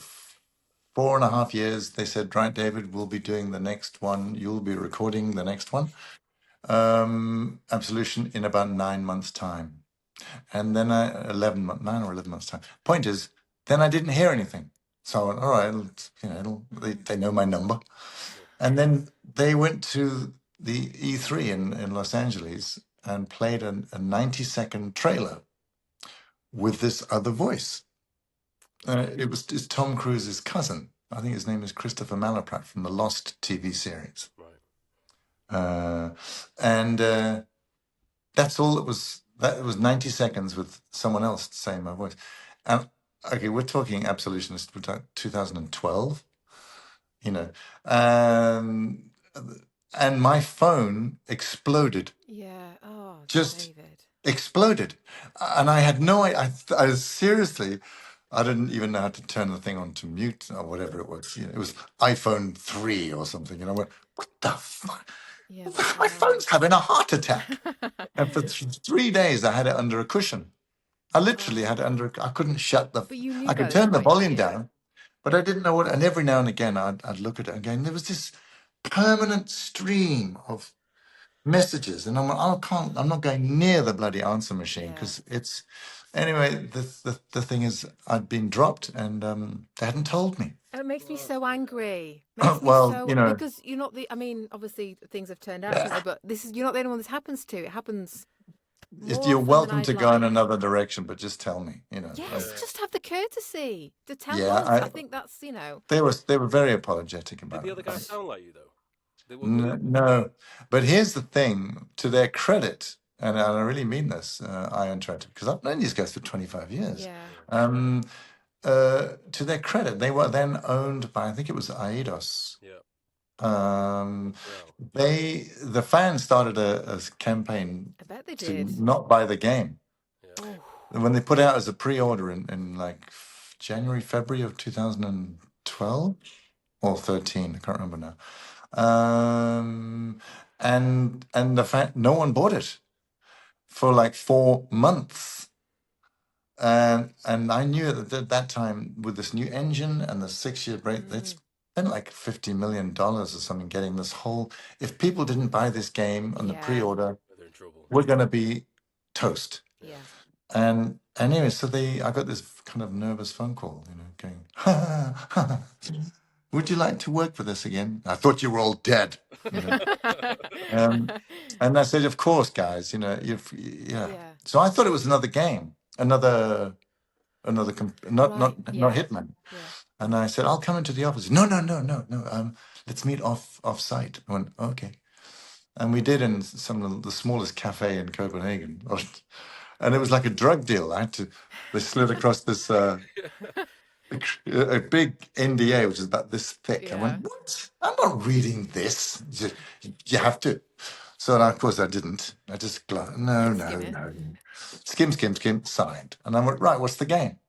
4.5 years, they said, right, David, we'll be doing the next one. You'll be recording the next one. Absolution in about 9 months' time. And then 9 or 11 months' time. Point is, then I didn't hear anything. So I went, all right, they know my number. And then they went to the E3 in Los Angeles and played a 90-second trailer with this other voice. It's Tom Cruise's cousin. I think his name is Christopher Malaprat from the Lost TV series. Right. And that's all it was. That was 90 seconds with someone else saying my voice. And okay, we're talking Absolution, 2012. And my phone exploded. Yeah. Oh, just David. Exploded, and I had no idea. I seriously, I didn't even know how to turn the thing on to mute or whatever it was. It was iPhone 3 or something. And I went, what the fuck? Yeah, my phone's having a heart attack. And for 3 days, I had it under a cushion. I literally had it under. I couldn't shut the. But you knew I could by turn this the point, volume down, but I didn't know what. And every now and again, I'd look at it again. There was this permanent stream of messages, and I'm not going near the bloody answer machine because it's. Anyway, the thing is, I'd been dropped, and they hadn't told me. It makes me so angry. Well, because you're not the. I mean, obviously things have turned out, but you're not the only one this happens to. It happens. You're welcome to go in another direction, but just tell me. Yes, just have the courtesy to tell us. I think that's They were very apologetic about it. Did the other guy sound like you though? No, but here's the thing. To their credit, and I really mean this, Iron Interactive, because I've known these guys for 25 years. Yeah. To their credit, they were then owned by, I think it was Eidos. Yeah. The fans started a campaign I bet they to did. not buy the game. Yeah. When they put it out as a pre-order in like January, February of 2012 or 13, I can't remember now. And the fact no one bought it for like 4 months. And I knew at that time, with this new engine and the 6-year break, they'd spent like $50 million or something getting this whole. If people didn't buy this game on the pre-order, they're in trouble. We're going to be toast. Yeah. And anyway, so I got this kind of nervous phone call, going, would you like to work with us again? I thought you were all dead. And I said, of course, guys, So I thought it was another game, not Hitman. Yeah. And I said, I'll come into the office. No. Let's meet off site. I went, okay. And we did in some of the smallest cafe in Copenhagen. and it was like a drug deal. They slid across this a big NDA, which is about this thick. I Yeah. went, what? I'm not reading this. You have to. So, of course, I didn't. I just, no, Skim it. Skim, signed. And I went, right, what's the game?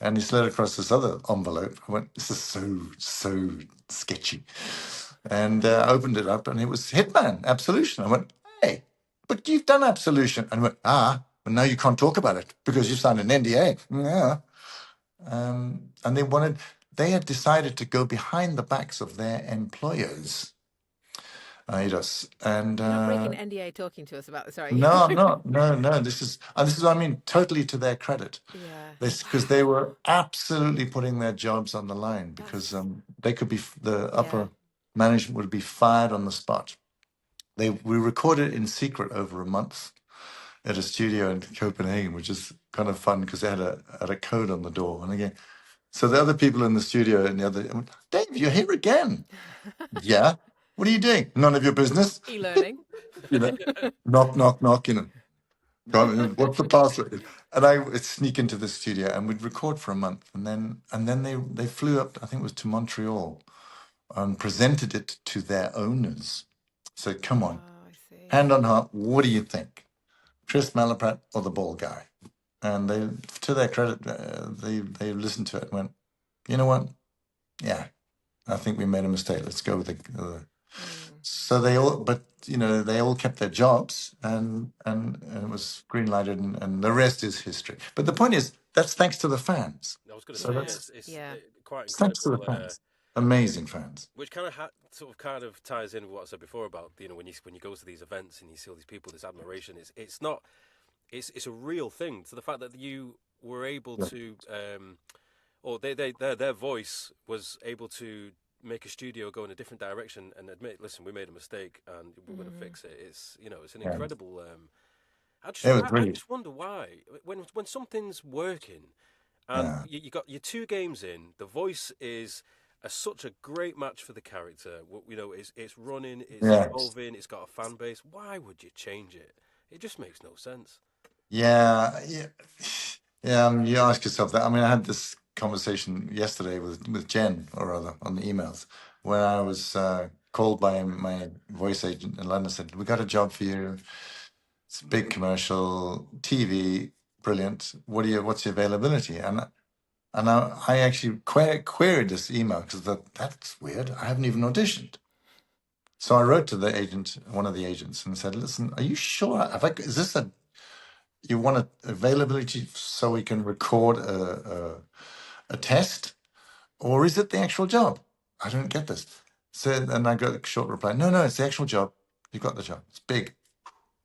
And he slid across this other envelope. I went, this is so sketchy. And I opened it up, and it was Hitman, Absolution. I went, hey, but you've done Absolution. And I went, but now you can't talk about it because you've signed an NDA. Yeah. And they had decided to go behind the backs of their employers. Eidos. And You're not breaking NDA talking to us about this, are you? no, I'm not. No. This is what I mean, totally to their credit. Yeah. Because they were absolutely putting their jobs on the line because they could be the upper management would be fired on the spot. We recorded it in secret over a month at a studio in Copenhagen, which is kind of fun because they had a code on the door. And again, so the other people in the studio and the other, Dave, you're here again. Yeah. What are you doing? None of your business. E-learning. Knock. What's the password? And I would sneak into the studio and we'd record for a month, and then they flew up, I think it was to Montreal, and presented it to their owners. So come on, I see. hand on heart, what do you think, Chris Malaprat or the ball guy? And they, to their credit, they listened to it and went, you know what? Yeah, I think we made a mistake. Let's go with the. So they all kept their jobs, and it was green lighted, and the rest is history. But the point is, that's thanks to the fans. I was going to say it's quite incredible. Thanks to the fans, amazing fans. Which kind of ties in with what I said before about when you go to these events and you see all these people, this admiration. It's a real thing. So the fact that you were able to, or their voice was able to make a studio go in a different direction and admit, listen, we made a mistake and we're going to fix it. It's an incredible. I just wonder why when something's working and you got your 2 games in, the voice is such a great match for the character. It's running, it's evolving, it's got a fan base. Why would you change it? It just makes no sense. Yeah. You ask yourself that. I mean, I had this conversation yesterday with Jen, or rather, on the emails, where I was called by my voice agent in London. Said, "We got a job for you. It's a big commercial, TV, brilliant. What's your availability?" And I actually queried this email because that's weird. I haven't even auditioned. So I wrote to the agent, one of the agents, and said, "Listen, are you sure? Is this you want availability so we can record a test, or is it the actual job? I don't get this." So, and I got a short reply, no, it's the actual job. You got the job. It's big.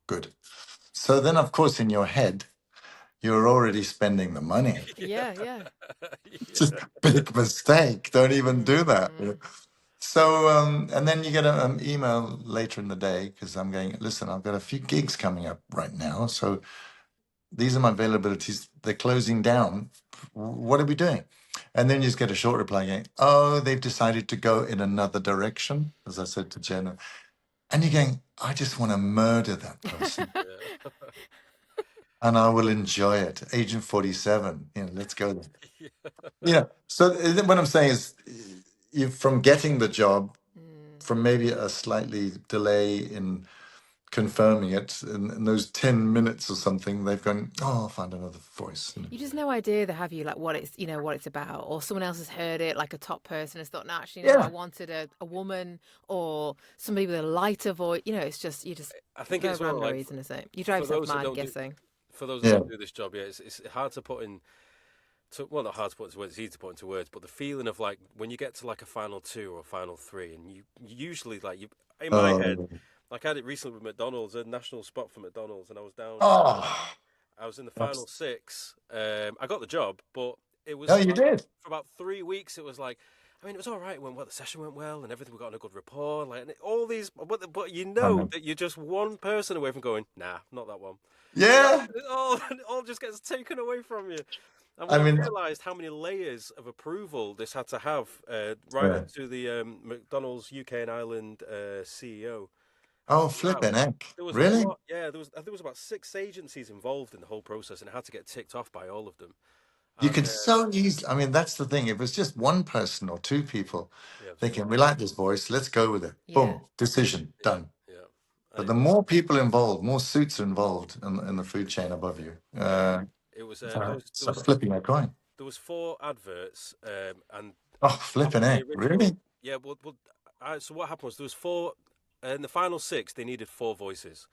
Good. So then, of course, in your head, you're already spending the money. Yeah. Just big mistake. Don't even do that. So, and then you get an email later in the day because I'm going, listen, I've got a few gigs coming up right now. So these are my availabilities. They're closing down. What are we doing? And then you just get a short reply going, oh, they've decided to go in another direction, as I said to Jenna. And you're going, I just want to murder that person. And I will enjoy it. Agent 47, let's go there. So what I'm saying is, from getting the job, from maybe a slightly delay in confirming it, in those 10 minutes or something, they've gone, oh, I'll find another voice. You just no idea, have you, like what it's about, or someone else has heard it, like a top person has thought, no, actually, I wanted a woman or somebody with a lighter voice. It's just, I think it's random reason, isn't it? You drive yourself mad guessing. For those that don't do this job, it's hard to put in. Not hard to put into words. It's easy to put into words, but the feeling of like when you get to like a final 2 or a final 3, and you usually in my head, like I had it recently with McDonald's, a national spot for McDonald's, and I was down. I was in the final 6. I got the job, but it was. Oh, you did? For about 3 weeks, it was like. I mean, it was all right. The session went well, and everything. We got on a good rapport. All these, but that you're just one person away from going. Nah, not that one. Yeah. It all just gets taken away from you. And when I realised how many layers of approval this had to have, up to the McDonald's UK and Ireland CEO, Oh, Wow. flipping heck. There was a Really? lot. Yeah, there was about 6 agencies involved in the whole process, and it had to get ticked off by all of them. You And can so easily, I mean, that's the thing. If it's just one person or two people yeah, it was thinking, four. we like this voice, let's go with it. Yeah. Boom, decision, Yeah, done. yeah. And But it the was more people involved, more suits are involved in the food chain above you. yeah, it was So flipping a coin. there was 4 adverts, and Oh, after flipping the heck. original, Really? yeah. So what happened was there was 4. In the final 6, they needed 4 voices.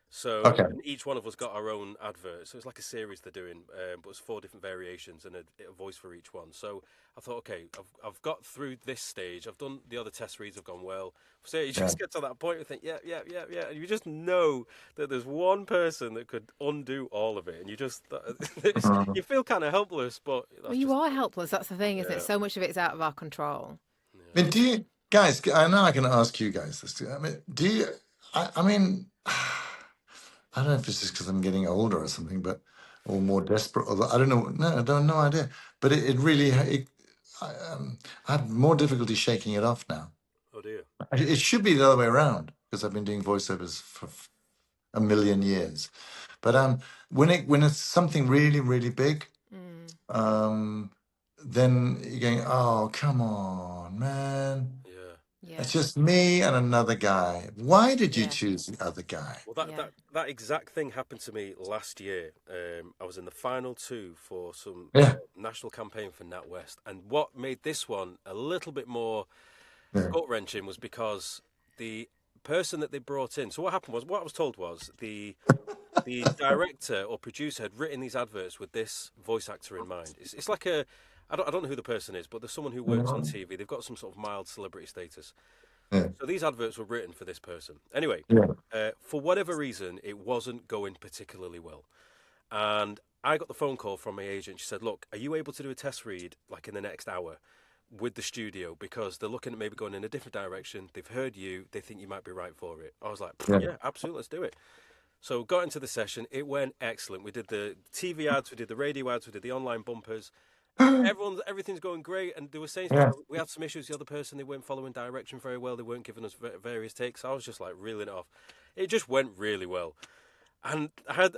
So, Okay. and each one of us got our own advert. So it's like a series they're doing, but it's 4 different variations and a voice for each one. So I thought, okay, I've got through this stage. I've done the other test reads have gone well. So you Yeah. just get to that point and think, yeah, and you just know that there's one person that could undo all of it, and you just you feel kind of helpless. But Well, you are helpless. That's the thing, isn't yeah. it? So much of it's out of our control. I mean, do you guys, I know I can ask you guys this too. I mean, do you, I mean, I don't know if it's just because I'm getting older or something, but, or more desperate, or I don't know. No, I don't no idea. But it really, I have more difficulty shaking it off now. Oh dear. It should be the other way around because I've been doing voiceovers for a million years. But when it's something really, really big, then you're going, oh, come on, man. Yeah. It's just me and another guy. Why did you Yeah. choose the other guy? Well, that exact thing happened to me last year. I was in the final 2 for some Yeah. national campaign for NatWest, and what made this one a little bit more gut wrenching was because the person that they brought in. So what happened was, what I was told was the director or producer had written these adverts with this voice actor in mind. It's like I don't know who the person is, but there's someone who works on TV. They've got some sort of mild celebrity status. Yeah. So these adverts were written for this person. Anyway, Yeah. for whatever reason, it wasn't going particularly well. And I got the phone call from my agent. She said, look, are you able to do a test read like in the next hour with the studio? Because they're looking at maybe going in a different direction. They've heard you. They think you might be right for it. I was like, yeah, absolutely. Let's do it. So got into the session. It went excellent. We did the TV ads. We did the radio ads. We did the online bumpers. Everything's going great, and they were saying we had some issues. The other person, they weren't following direction very well. They weren't giving us various takes. I was just like reeling it off. It just went really well, and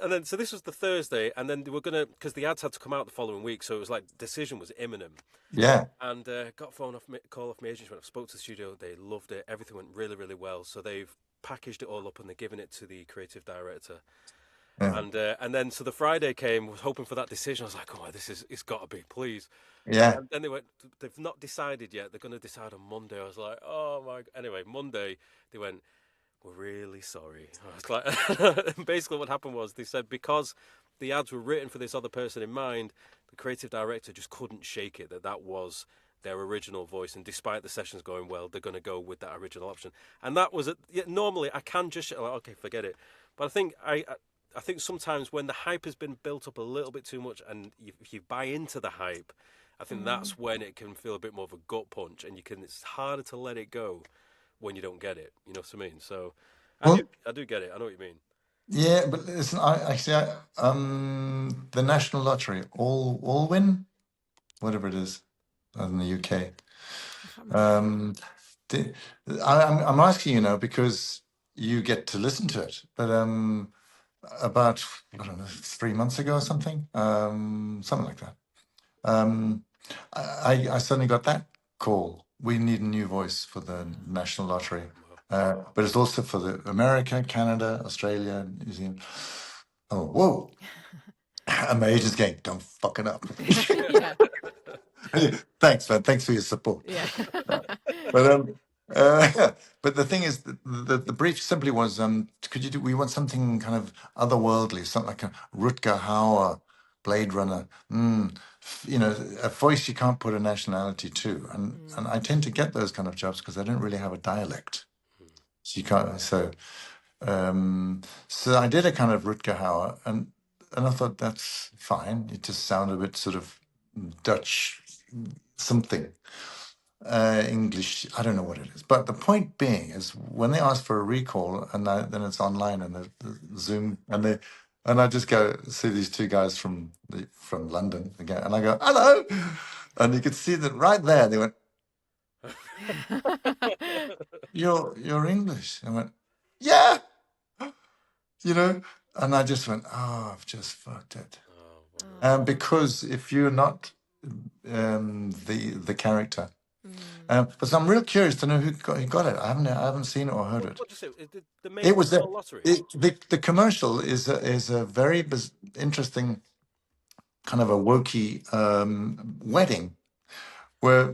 then so this was the Thursday, and then they were gonna, because the ads had to come out the following week, so it was like decision was imminent. Yeah. And got a call off my agent when I spoke to the studio. They loved it. Everything went really, really well. So they've packaged it all up and they're giving it to the creative director. Yeah. And then so the Friday came, was hoping for that decision. I was like, oh, it's got to be, please. Yeah. And then they went, they've not decided yet. They're going to decide on Monday. I was like, oh my. Anyway, Monday they went, we're really sorry. I was like, basically what happened was they said because the ads were written for this other person in mind, the creative director just couldn't shake it that was their original voice, and despite the sessions going well, they're going to go with that original option. And that was it. Normally I can just like, okay, forget it. But I think I think sometimes when the hype has been built up a little bit too much, and if you buy into the hype, I think that's when it can feel a bit more of a gut punch, and it's harder to let it go when you don't get it. You know what I mean? So I do get it. I know what you mean. Yeah, but listen, the National Lottery, all win, whatever it is, in the UK. I'm asking you now because you get to listen to it, but about, I don't know, 3 months ago or something, something like that. I suddenly got that call. We need a new voice for the National Lottery, but it's also for the America, Canada, Australia, New Zealand. Oh, whoa! And my agent's going, don't fuck it up. Thanks, man. Thanks for your support. Yeah. But the thing is, the brief simply was, could you do? We want something kind of otherworldly, something like a Rutger Hauer, Blade Runner. You know, a voice you can't put a nationality to, and I tend to get those kind of jobs because I don't really have a dialect. So you can't. So I did a kind of Rutger Hauer, and I thought that's fine. It just sounded a bit sort of Dutch something. English, I don't know what it is. But the point being is when they ask for a recall and then it's online and the Zoom and I just go see these 2 guys from London again, and I go, hello, and you could see that right there. They went, you're English. I went, Yeah, and I just went, I've just fucked it. Because if you're not the character, but I'm real curious to know who got it. I haven't seen it or heard it. What did you say? The main It was lottery. the commercial is a very interesting kind of a wokey wedding where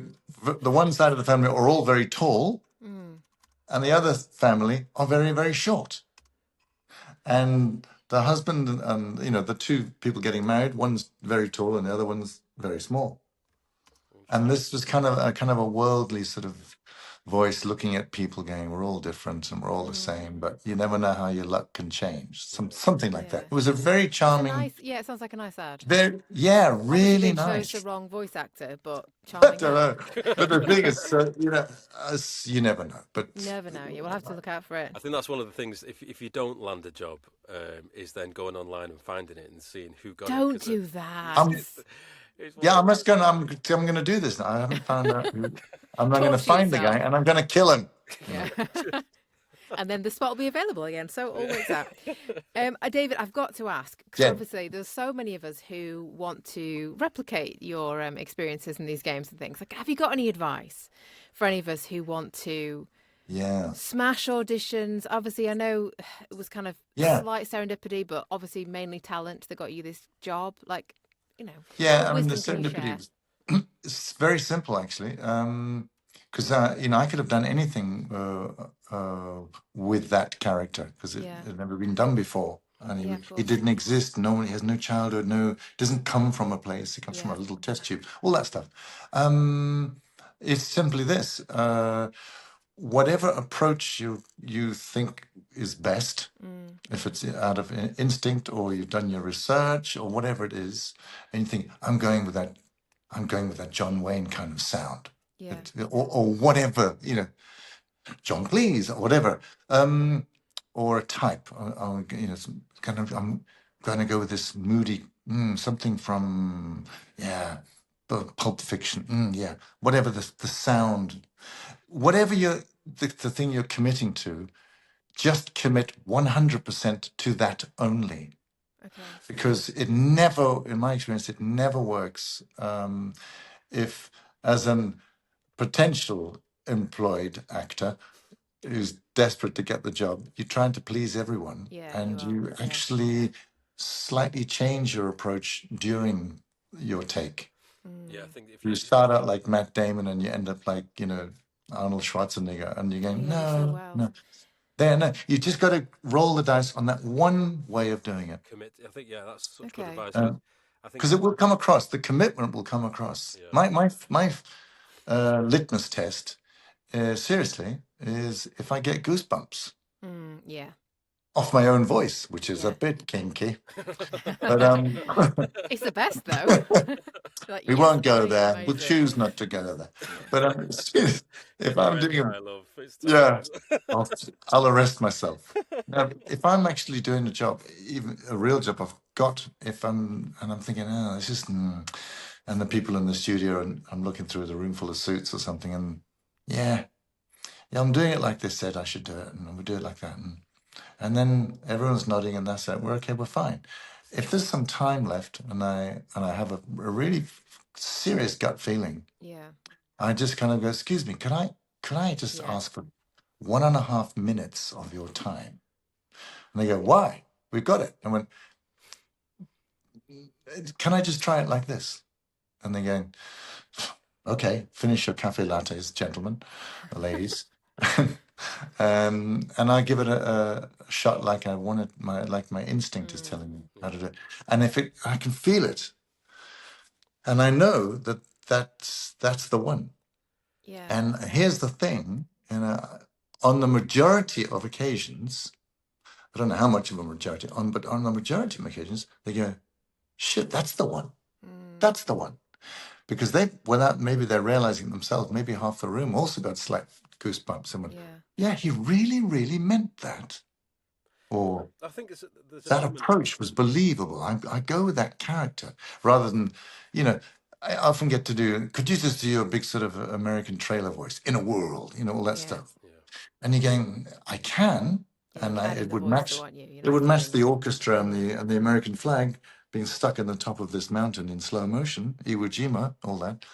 the one side of the family are all very tall, and the other family are very, very short. And the husband and the two people getting married, one's very tall and the other one's very small. And this was kind of a worldly sort of voice looking at people going, we're all different and we're all the same, but you never know how your luck can change. Something like that. It was a very charming. It sounds like a nice ad. Really Obviously they nice. chose the wrong voice actor, but I charming. don't know. But the thing is, you never know. But never know. Yeah, we'll have to look out for it. I think that's one of the things. If you don't land a job, is then going online and finding it and seeing who got it. Don't do that. I'm going to do this now. I haven't found out. I'm not going to find the guy, and I'm going to kill him. Yeah. And then the spot will be available again. So it all works out. David, I've got to ask, because obviously there's so many of us who want to replicate your experiences in these games and things. Like, have you got any advice for any of us who want to smash auditions? Obviously, I know it was kind of slight serendipity, but obviously mainly talent that got you this job. Like, Yeah, I mean, the serendipity it's very simple, actually. Because I could have done anything with that character because it had never been done before, and he didn't exist. He has no childhood. Doesn't come from a place. He comes from a little test tube. All that stuff. It's simply this: whatever approach you think is best, if it's out of instinct or you've done your research or whatever it is, and you think I'm going with that John Wayne kind of sound. Or whatever, John Cleese or whatever, or a type. I'm going to go with this moody something from Pulp Fiction. Whatever the sound, whatever the thing you're committing to, just commit 100% to that only. Okay. Because it never, in my experience, it never works if, as an potential employed actor who's desperate to get the job, you're trying to please everyone, and you actually slightly change your approach during your take. Yeah, I think if you start out like Matt Damon and you end up like Arnold Schwarzenegger, and you're going no. You just got to roll the dice on that one way of doing it. Commit. I think that's such good advice. Because it will come across. The commitment will come across. Yeah. My litmus test, seriously, is if I get goosebumps. Off my own voice, which is a bit kinky. But it's the best though. Like, we won't go there. Amazing. We'll choose not to go there. But if I'm doing I'll arrest myself. Now, if I'm actually doing a job, even a real job, I'm thinking, this is, and the people in the studio, and I'm looking through the room full of suits or something, and I'm doing it like they said I should do it, and we do it like that, and then everyone's nodding, and that's it. We're okay. We're fine. If there's some time left, and I have a really serious gut feeling, I just kind of go, excuse me, can I just ask for 1.5 minutes of your time? And they go, why? We've got it. I went, can I just try it like this? And they go, okay, finish your cafe lattes, gentlemen, ladies. And I give it a shot like I wanted, my instinct is telling me how to do it. And I can feel it. And I know that's the one. Yeah. And here's the thing, on the majority of occasions, I don't know how much of a majority, but on the majority of occasions, they go, shit, that's the one. That's the one. Because maybe they're realizing it themselves, maybe half the room also got slight goosebumps and went, he really, really meant that. Or I think that approach was believable. I go with that character rather than, I often get to do, could you just do a big sort of American trailer voice in a world, all that stuff. Yeah. And you're going, I can, Yeah, and you're adding it the would voice, match. though, aren't you? You're It not would match doing. the orchestra and the American flag being stuck in the top of this mountain in slow motion, Iwo Jima, all that.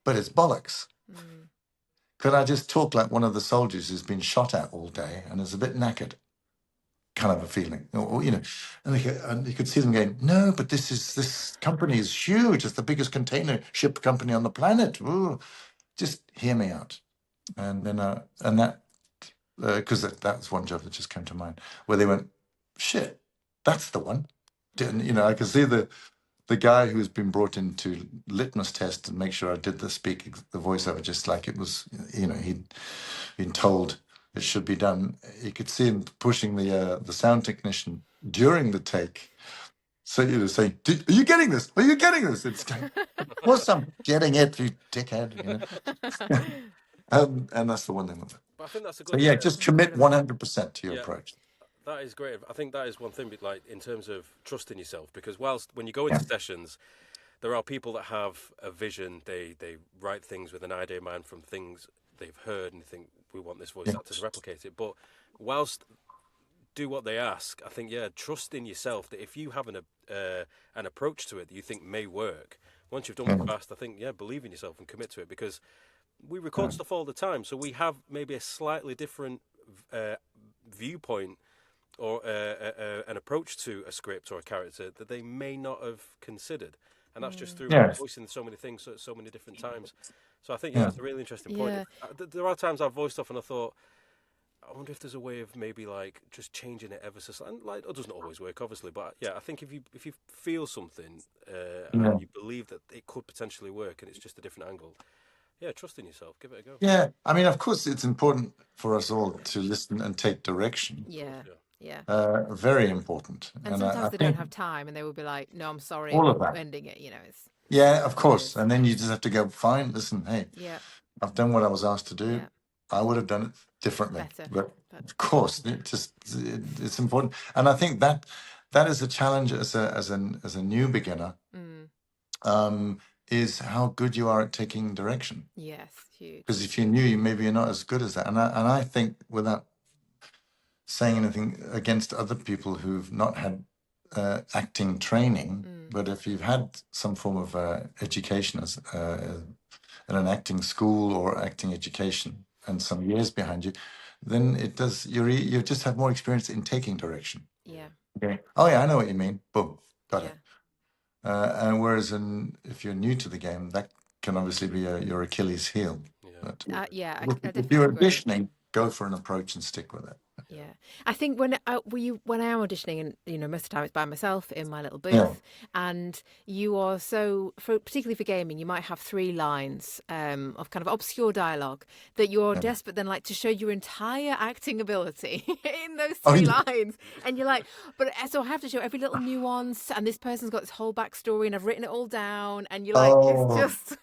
But it's bollocks. Mm. Could I just talk like one of the soldiers who's been shot at all day and is a bit knackered? Kind of a feeling, or, and you could see them going, no, but this company is huge. It's the biggest container ship company on the planet. Ooh, just hear me out. And then, and that, because that was one job that just came to mind, where they went, shit, that's the one. And, I could see the guy who's been brought in to litmus test and make sure I did the voiceover just like it was, he'd been told it should be done. You could see him pushing the sound technician during the take. So saying, "Are you getting this? Are you getting this?" It's like, of course I'm getting it, you dickhead. And that's the one thing with it. But I think that's a So good. just commit 100% to your approach. That is great. I think that is one thing, like in terms of trusting yourself, because when you go into sessions, there are people that have a vision. They write things with an idea in mind from things they've heard, and they think we want this voice actor to replicate it. But whilst do what they ask, I think trust in yourself that if you have an approach to it that you think may work, once you've done it fast, I think believe in yourself and commit to it, because we record stuff all the time, so we have maybe a slightly different viewpoint or an approach to a script or a character that they may not have considered, and that's just through voicing so many things at so many different times. So I think that's a really interesting point. There are times I've voiced stuff and I thought, I wonder if there's a way of maybe like just changing it ever so slightly. Like, it doesn't always work, obviously, but I think if you feel something and you believe that it could potentially work and it's just a different angle, trust in yourself, give it a go. Yeah, I mean, of course, it's important for us all to listen and take direction. Yeah. Very important. And sometimes they don't have time, and they will be like, "No, I'm sorry, all of I'm that. ending it." It's of course. And then you just have to go, fine, listen, hey, I've done what I was asked to do. I would have done it differently. Better. But of course, it's important. And I think that is a challenge as a new beginner. Is how good you are at taking direction. Yes, huge. Because if you're new, maybe you're not as good as that. And I think, without saying anything against other people who've not had acting training, but if you've had some form of education as in an acting school or acting education and some years behind you, then it does. You just have more experience in taking direction. Yeah. Okay. Oh yeah, I know what you mean. Boom, got it. And whereas if you're new to the game, that can obviously be your Achilles heel. But I if you're auditioning, go for an approach and stick with it. Yeah, I think when I am auditioning, and most of the time it's by myself in my little booth, and you are particularly for gaming, you might have 3 lines of kind of obscure dialogue that you're desperate then like to show your entire acting ability in those 3 lines, and you're like, but so I have to show every little nuance, and this person's got this whole backstory, and I've written it all down, and you're like, it's just.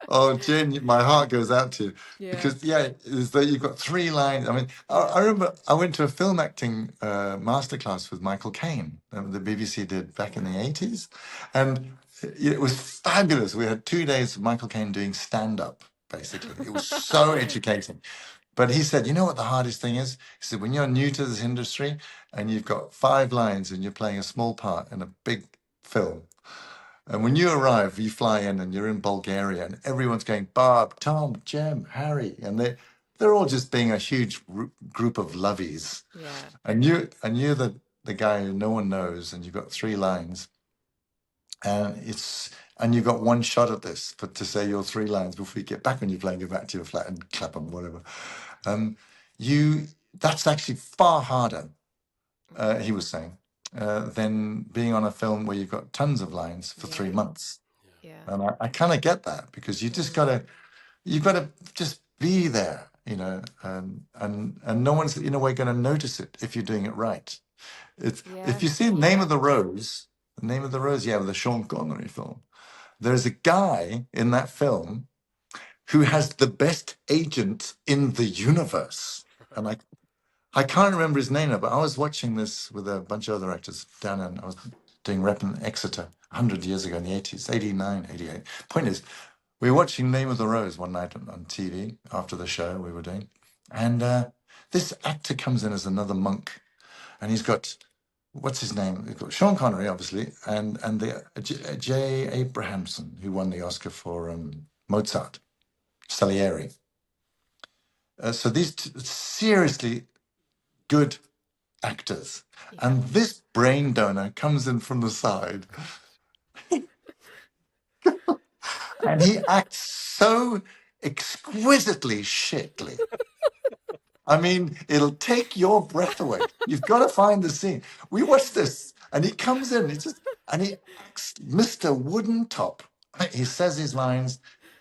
Oh, Jen, my heart goes out to you because is that you've got 3 lines. I mean, I remember I went to a film acting masterclass with Michael Caine, the BBC did back in the 80s, and it was fabulous. We had 2 days of Michael Caine doing stand-up. Basically, it was so educating. But he said, you know what the hardest thing is? He said, when you're new to this industry and you've got 5 lines and you're playing a small part in a big film. And when you arrive, you fly in and you're in Bulgaria and everyone's going, Bob, Tom, Jem, Harry. And they're all just being a huge group of lovies. Yeah. And you're the guy who no one knows, and you've got 3 lines. And you've got 1 shot at this to say your 3 lines before you get back on your plane, go back to your flat and clap them, whatever. That's actually far harder, he was saying, than being on a film where you've got tons of lines for 3 months. Yeah. And I kind of get that, because you've got to just be there, and no one's in a way going to notice it if you're doing it right. If you see Name of the Rose, the Sean Connery film, there's a guy in that film who has the best agent in the universe. And I can't remember his name now, but I was watching this with a bunch of other actors down in, I was doing rep in Exeter 100 years ago in the 80s, 89, 88. Point is, we were watching Name of the Rose one night on TV after the show we were doing. And This actor comes in as another monk, and he's got, what's his name? He's got Sean Connery, obviously, and the J. Abrahamson, who won the Oscar for Mozart, Salieri. So these seriously good actors. Yeah. And this brain donor comes in from the side. And he acts so exquisitely shitly. I mean, it'll take your breath away. You've got to find the scene. We watched this, and he comes in, and he acts Mr. Wooden Top. He says his lines,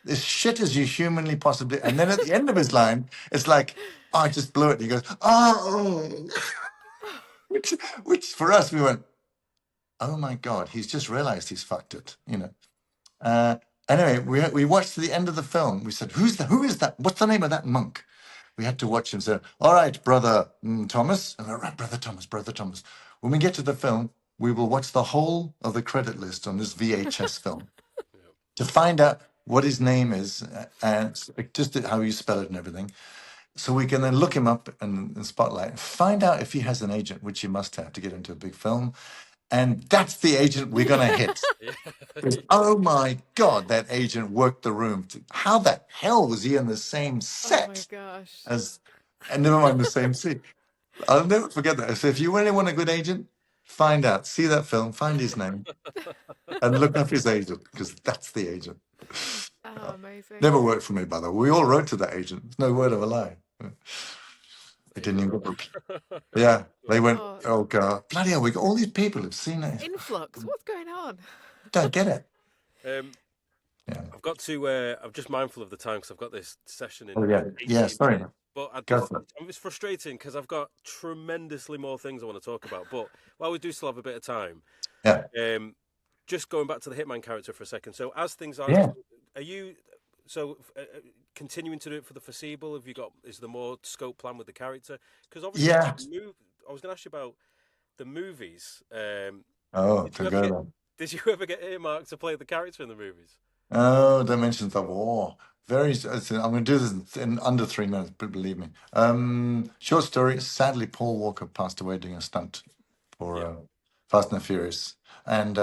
as shit as you humanly possibly. And then at the end of his line, it's like, oh, I just blew it. He goes, oh, which for us, we went, oh my God, he's just realized he's fucked it, you know. Anyway, we watched to the end of the film. We said, who is that? What's the name of that monk? We had to watch him say, all right, brother Thomas. And all right, brother Thomas. When we get to the film, we will watch the whole of the credit list on this VHS film to find out what his name is and just how you spell it and everything. So we can then look him up in Spotlight, find out if he has an agent, which he must have to get into a big film. And that's the agent we're going to hit. Oh my God, that agent worked the room. How the hell was he in the same set as, and never mind the same scene? I'll never forget that. So if you really want a good agent, find out, see that film, find his name, and look up his agent, because that's the agent. Oh, amazing. Never worked for me, by the way. We all wrote to that agent. There's no word of a lie. They didn't even get. Yeah, they went, oh God, bloody hell, we got all these people who've seen it. Influx, what's going on? Don't get it. Yeah. I've got to. I'm just mindful of the time because I've got this session in. Oh yeah, sorry. But it's frustrating because I've got tremendously more things I want to talk about. But while we do still have a bit of time, just going back to the Hitman character for a second. So as things are, are you continuing to do it for the foreseeable? Is there more scope plan with the character? Because obviously, I was going to ask you about the movies. Did you ever get earmarked to play the character in the movies? Oh, Dimensions of War. I'm going to do this in under 3 minutes, but believe me. Short story. Sadly, Paul Walker passed away doing a stunt for Fast and the Furious. And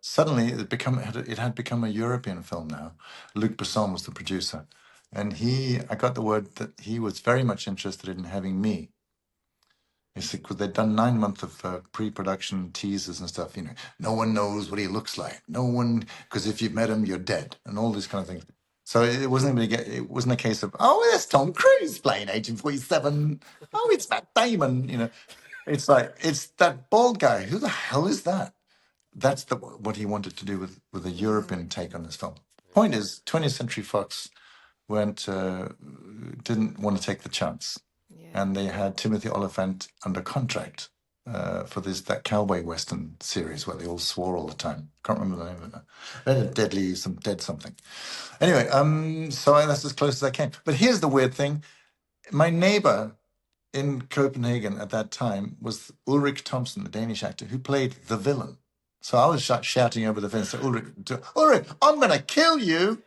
suddenly it had become a European film now. Luc Besson was the producer. And I got the word that he was very much interested in having me. Because they'd done 9 months of pre-production teasers and stuff. You know, no one knows what he looks like. No one, because if you've met him, you're dead, and all these kind of things. So it wasn't a case of, oh, there's Tom Cruise playing Agent 47. Oh, it's Matt Damon. You know, it's like, it's that bald guy. Who the hell is that? That's what he wanted to do with a European take on this film. Point is, 20th Century Fox didn't want to take the chance. And they had Timothy Oliphant under contract for that cowboy western series where they all swore all the time. Can't remember the name of it. They had dead something. Anyway, so that's as close as I came. But here's the weird thing. My neighbor in Copenhagen at that time was Ulrik Thomsen, the Danish actor, who played the villain. So I was shouting over the fence to Ulrik, I'm going to kill you.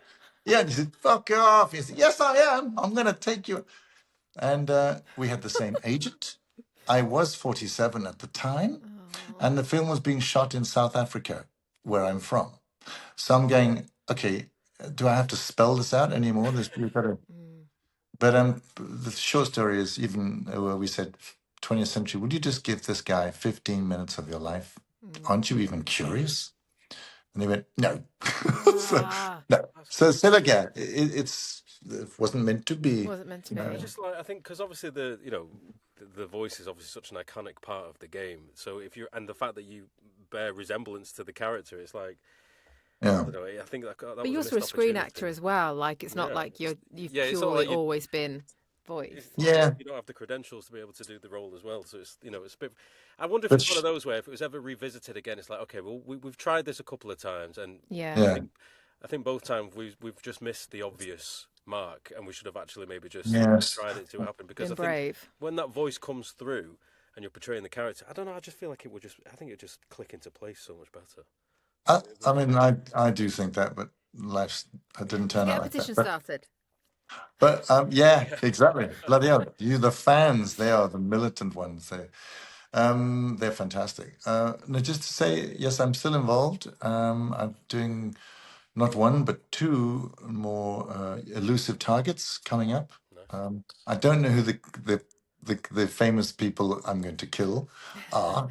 Yeah, and he said, fuck off. He said, yes, I am. I'm going to take you. And we had the same agent. I was 47 at the time. And the film was being shot in South Africa, where I'm from. So I'm going, okay, do I have to spell this out anymore? But the short story is, even where we said 20th century, would you just give this guy 15 minutes of your life? Aren't you even curious? And they went, no. So still again, it wasn't meant to be. Wasn't meant to be. Just like, I think, because obviously the voice is obviously such an iconic part of the game. So and the fact that you bear resemblance to the character, it's like, I don't know, I think that but you're also a screen actor as well. Like, it's not like you've purely always been voice. You don't have the credentials to be able to do the role as well. So it's it's a bit. I wonder if it's one of those where if it was ever revisited again, it's like, okay, well we've tried this a couple of times, and I think both times we've just missed the obvious mark, and we should have actually maybe just tried it to happen, because I think when that voice comes through and you're portraying the character, I don't know, I just feel like it would just click into place so much better. I mean, I do think that, but life didn't turn out like that. Get a petition started. But yeah, exactly. Bloody hell. You, the fans, they are the militant ones. They're fantastic. No, just to say, yes, I'm still involved. I'm doing not one, but two more elusive targets coming up. I don't know who the famous people I'm going to kill are,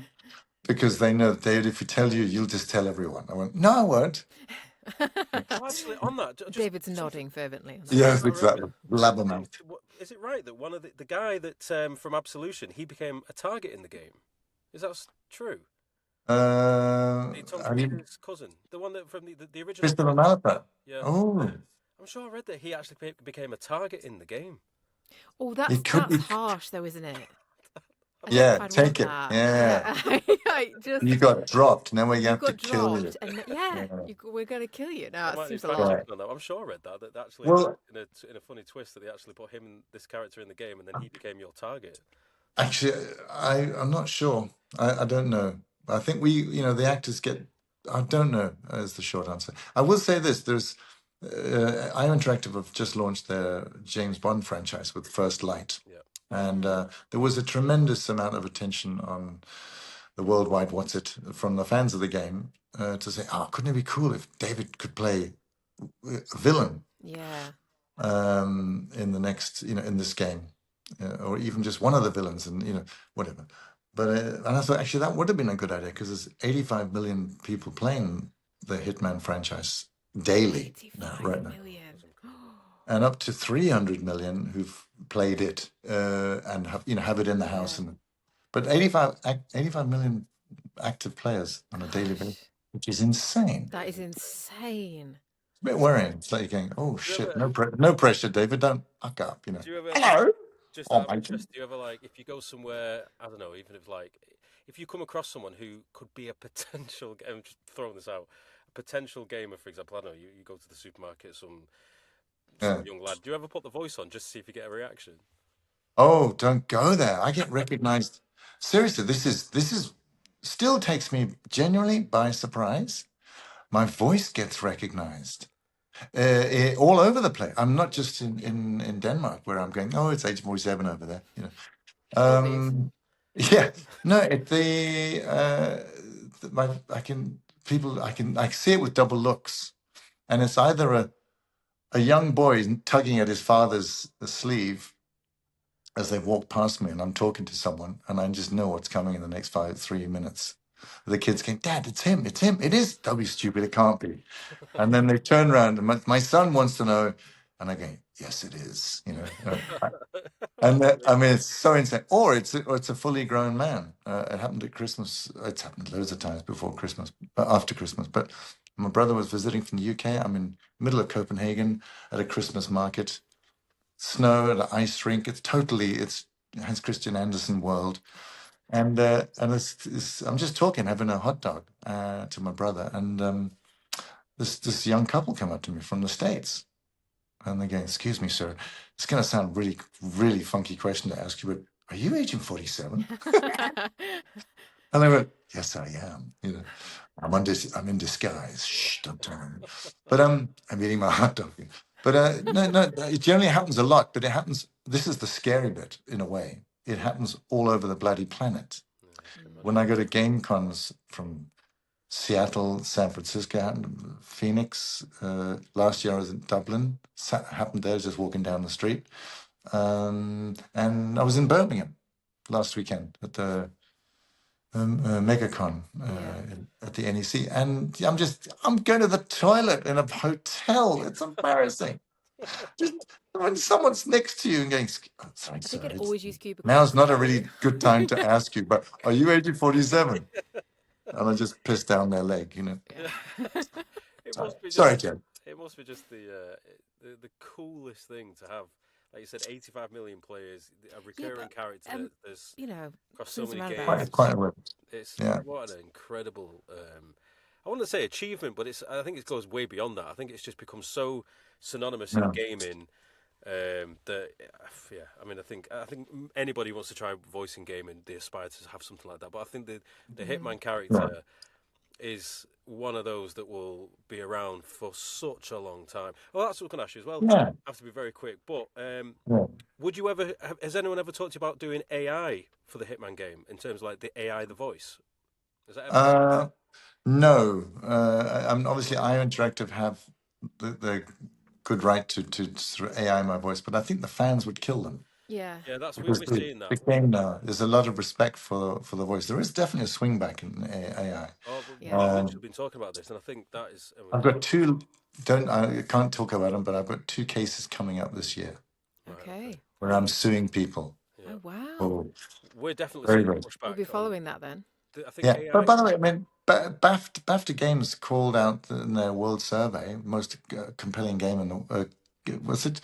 because they know, David, if you tell you, you'll just tell everyone. I went, no, I won't. Oh, actually, on that, just David's nodding fervently on that. Yes, I exactly. remember. Blabbermouth. Is it right that one of the guy that from Absolution, he became a target in the game? Is that true? Tom I mean, Cruise's cousin, the one that from the original. Christopher Malapat. Yeah, Oh, I'm sure I read that he actually became a target in the game. Oh, it could that's be. harsh, though, isn't it? I don't know Yeah, if I'd want take it. that. Yeah. Just You got dropped. Now we you have to got kill you. dropped, and Yeah. we're going to kill you. No, I it might need seems to a fact lot. check on that. I'm sure I read that actually Well, in a funny twist that they actually put him, this character, in the game, and then he became your target. actually, I'm not sure. I don't know. I think the actors get. I don't know. Is the short answer. I will say this: there's IO Interactive have just launched their James Bond franchise with First Light, Yeah. and there was a tremendous amount of attention on the worldwide what's it from the fans of the game to say, "Oh, couldn't it be cool if David could play a villain Yeah. in the next, in this game, or even just one of the villains, and whatever." But and I thought actually that would have been a good idea, because there's 85 million people playing the Hitman franchise daily now, 85 right now, million. and up to 300 million who've played it and have it in the house, Yeah. but 85 million active players on a daily basis, Gosh, which is insane. that is insane. It's a bit worrying. It's like you're going, oh Do you shit, ever, no pressure, David. Don't fuck up, do you ever Hello. just Oh out of my interest, do you ever, like, if you go somewhere, I don't know, even if you come across someone who could be a potential, I'm just throwing this out, a potential gamer, for example, I don't know, you go to the supermarket, some Yeah. young lad, do you ever put the voice on just to see if you get a reaction? Oh, don't go there. I get recognized. Seriously, this is still takes me genuinely by surprise. My voice gets recognized all over the place. I'm not just in Denmark, where I'm going, oh, it's Agent 47 over there. Obvious. Yeah, no, I see it with double looks, and it's either a young boy tugging at his father's sleeve as they walk past me, and I'm talking to someone, and I just know what's coming in the next 3 minutes. The kids going, Dad, it's him, it is. Don't be stupid, it can't be. And then they turn around, and my son wants to know, and I go, yes, it is. And I mean, it's so insane. Or it's a fully grown man. It happened at Christmas. It's happened loads of times before Christmas, after Christmas. But my brother was visiting from the UK. I'm in the middle of Copenhagen at a Christmas market, snow at an ice rink. It's Hans Christian Andersen world. And I'm just talking, having a hot dog to my brother, and this young couple come up to me from the States. And they're going, excuse me, sir, it's going to sound really, really funky question to ask you, but are you Agent 47? And I went, yes, I am. I'm in disguise. Shh, don't tell them. But I'm eating my hot dog. But no, it generally happens a lot, but it happens, this is the scary bit, in a way. It happens all over the bloody planet. When I go to game cons from Seattle, San Francisco, Phoenix. Last year I was in Dublin. Happened there, just walking down the street. And I was in Birmingham last weekend at the MegaCon at the NEC. And I'm going to the toilet in a hotel. It's embarrassing. Just when someone's next to you and going, oh, sorry, I think sir, I'd always use cubicles. now's not a really good time to ask you, but are you Agent 47? And I just pissed down their leg, It must be Sorry, just. Jen. It must be just the coolest thing to have. Like you said, 85 million players, a recurring character there's across so many games. Quite a It's what an incredible. I wouldn't say achievement, but I think it goes way beyond that. I think it's just become so synonymous in gaming that I mean, I think anybody who wants to try voicing gaming, they aspire to have something like that. But I think the Hitman character. is one of those that will be around for such a long time. Well, that's what I can ask you as well. Yeah. I have to be very quick, but Yeah. would you ever? Has anyone ever talked to you about doing AI for the Hitman game in terms of like the AI, the voice? Is that ever? No. Obviously, IO Interactive have the good right to sort of AI my voice, but I think the fans would kill them. Yeah. Yeah, that's Because we're seeing that. the game now, there's a lot of respect for the voice. There is definitely a swing back in AI. Oh, but Yeah. we've literally been talking about this, and I think that is. I've got two. I can't talk about them, but I've got two cases coming up this year Right, Okay. where I'm suing people. yeah, Oh wow. Oh, we're definitely very seeing a good. pushback. We'll be following that then. I think Yeah, but AI. by the way, I mean, BAFTA Games called out in their World Survey most compelling game in the was it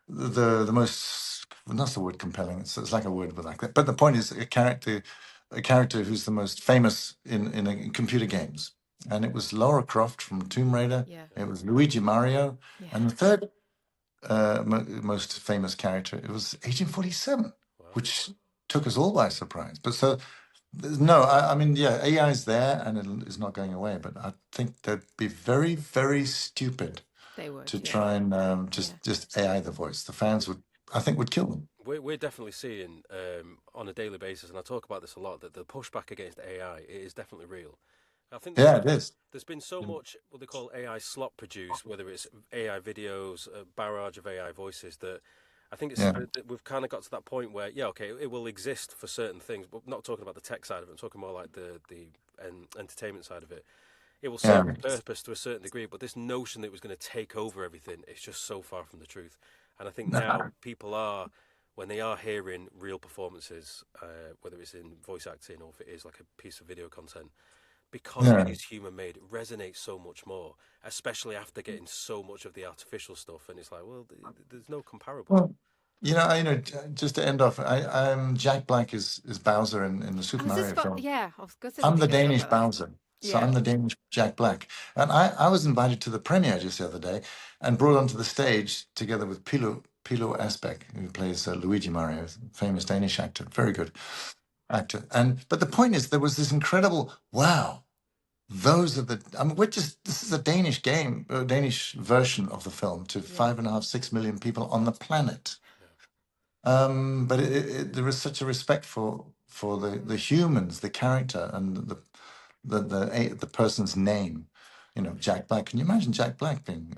the most, not the word compelling, it's like a word but like that, but the point is a character who's the most famous in computer games, and it was Lara Croft from Tomb Raider. Yeah. It was Luigi Mario, Yeah. and the third most famous character, it was Agent 47, Wow. which took us all by surprise. But so no, I mean, yeah, AI is there and it is not going away, but I think they'd be very, very stupid They would. to Yeah. try and just AI the voice. The fans would, I think, would kill them. We're definitely seeing on a daily basis, and I talk about this a lot, that the pushback against AI is definitely real. I think Yeah, it is. there's been so much what they call AI slop produced, whether it's AI videos, a barrage of AI voices, that I think it's Yeah. that we've kind of got to that point where, yeah, okay, it will exist for certain things, but not talking about the tech side of it. I'm talking more like the entertainment side of it. It will serve Yeah. a purpose to a certain degree, but this notion that it was going to take over everything is just so far from the truth. And I think now people are, when they are hearing real performances, whether it's in voice acting or if it is like a piece of video content, because Yeah. it is human made, it resonates so much more, especially after getting so much of the artificial stuff. And it's like, well, there's no comparable. Well, just to end off, Jack Black is Bowser in the Super Mario film. Yeah, I was going to say. I'm the Did you talk Danish about that? Bowser. So Yeah. I'm the Danish Jack Black. And I was invited to the premiere just the other day and brought onto the stage together with Pilo Asbeck, who plays Luigi Mario, famous Danish actor, very good actor. But the point is, there was this incredible, wow, those are I mean, this is a Danish game, a Danish version of the film to 5.5, 6 million people on the planet. But there is such a respect for the humans, the character, and the person's name. Jack Black. Can you imagine Jack Black being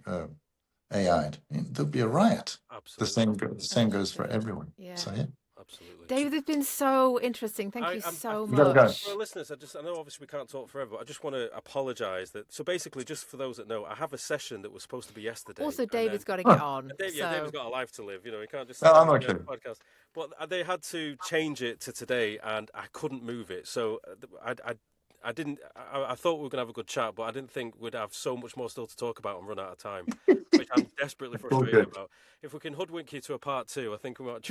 AI'd? There'd be a riot. Absolutely. The same goes for everyone. Yeah. So yeah. Absolutely. David, it's been so interesting. Thank you so You gotta go. much. For our listeners, I know obviously we can't talk forever, but I just want to apologise that. So basically, just for those that know, I have a session that was supposed to be yesterday. Also, David's got to get on. David's got a life to live. He can't just. No, I'm on okay. the podcast. But they had to change it to today, and I couldn't move it. So I didn't. I thought we were going to have a good chat, but I didn't think we'd have so much more still to talk about and run out of time, which I'm desperately frustrated about. If we can hoodwink you to a part 2, I think we might.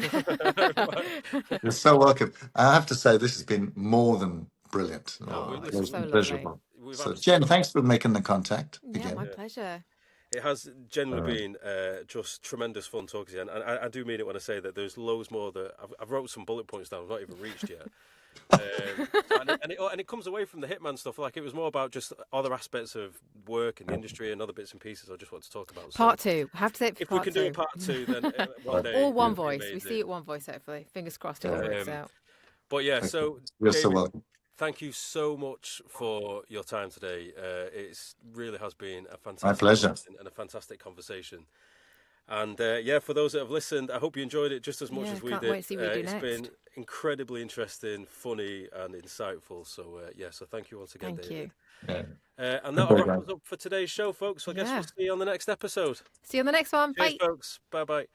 You're so welcome. I have to say, this has been more than brilliant. It's so pleasurable. lovely. So, Jen, thanmes for making the contact again. My pleasure. It has generally been just tremendous fun talking to you, and I do mean it when I say that there's loads more that I've wrote some bullet points down I've not even reached yet. And it comes away from the Hitman stuff. Like, it was more about just other aspects of work and the industry and other bits and pieces I just want to talk about. So Part 2. I have to say it for if we part can 2. do a part 2, then one day, All one it'll be voice. We amazing. see it one voice, hopefully. Fingers crossed it all works out. But yeah, so You're so David, welcome. thank you so much for your time today. It really has been a fantastic, My pleasure, and a fantastic conversation. And for those that have listened, I hope you enjoyed it just as much as we can't did. wait to see what you do it's next. been incredibly interesting, funny, and insightful. So so thank you once again, Thank David. you. And that'll wrap us up for today's show, folks. So I guess we'll see you on the next episode. See you on the next one. Cheers, Bye. folks. Bye bye.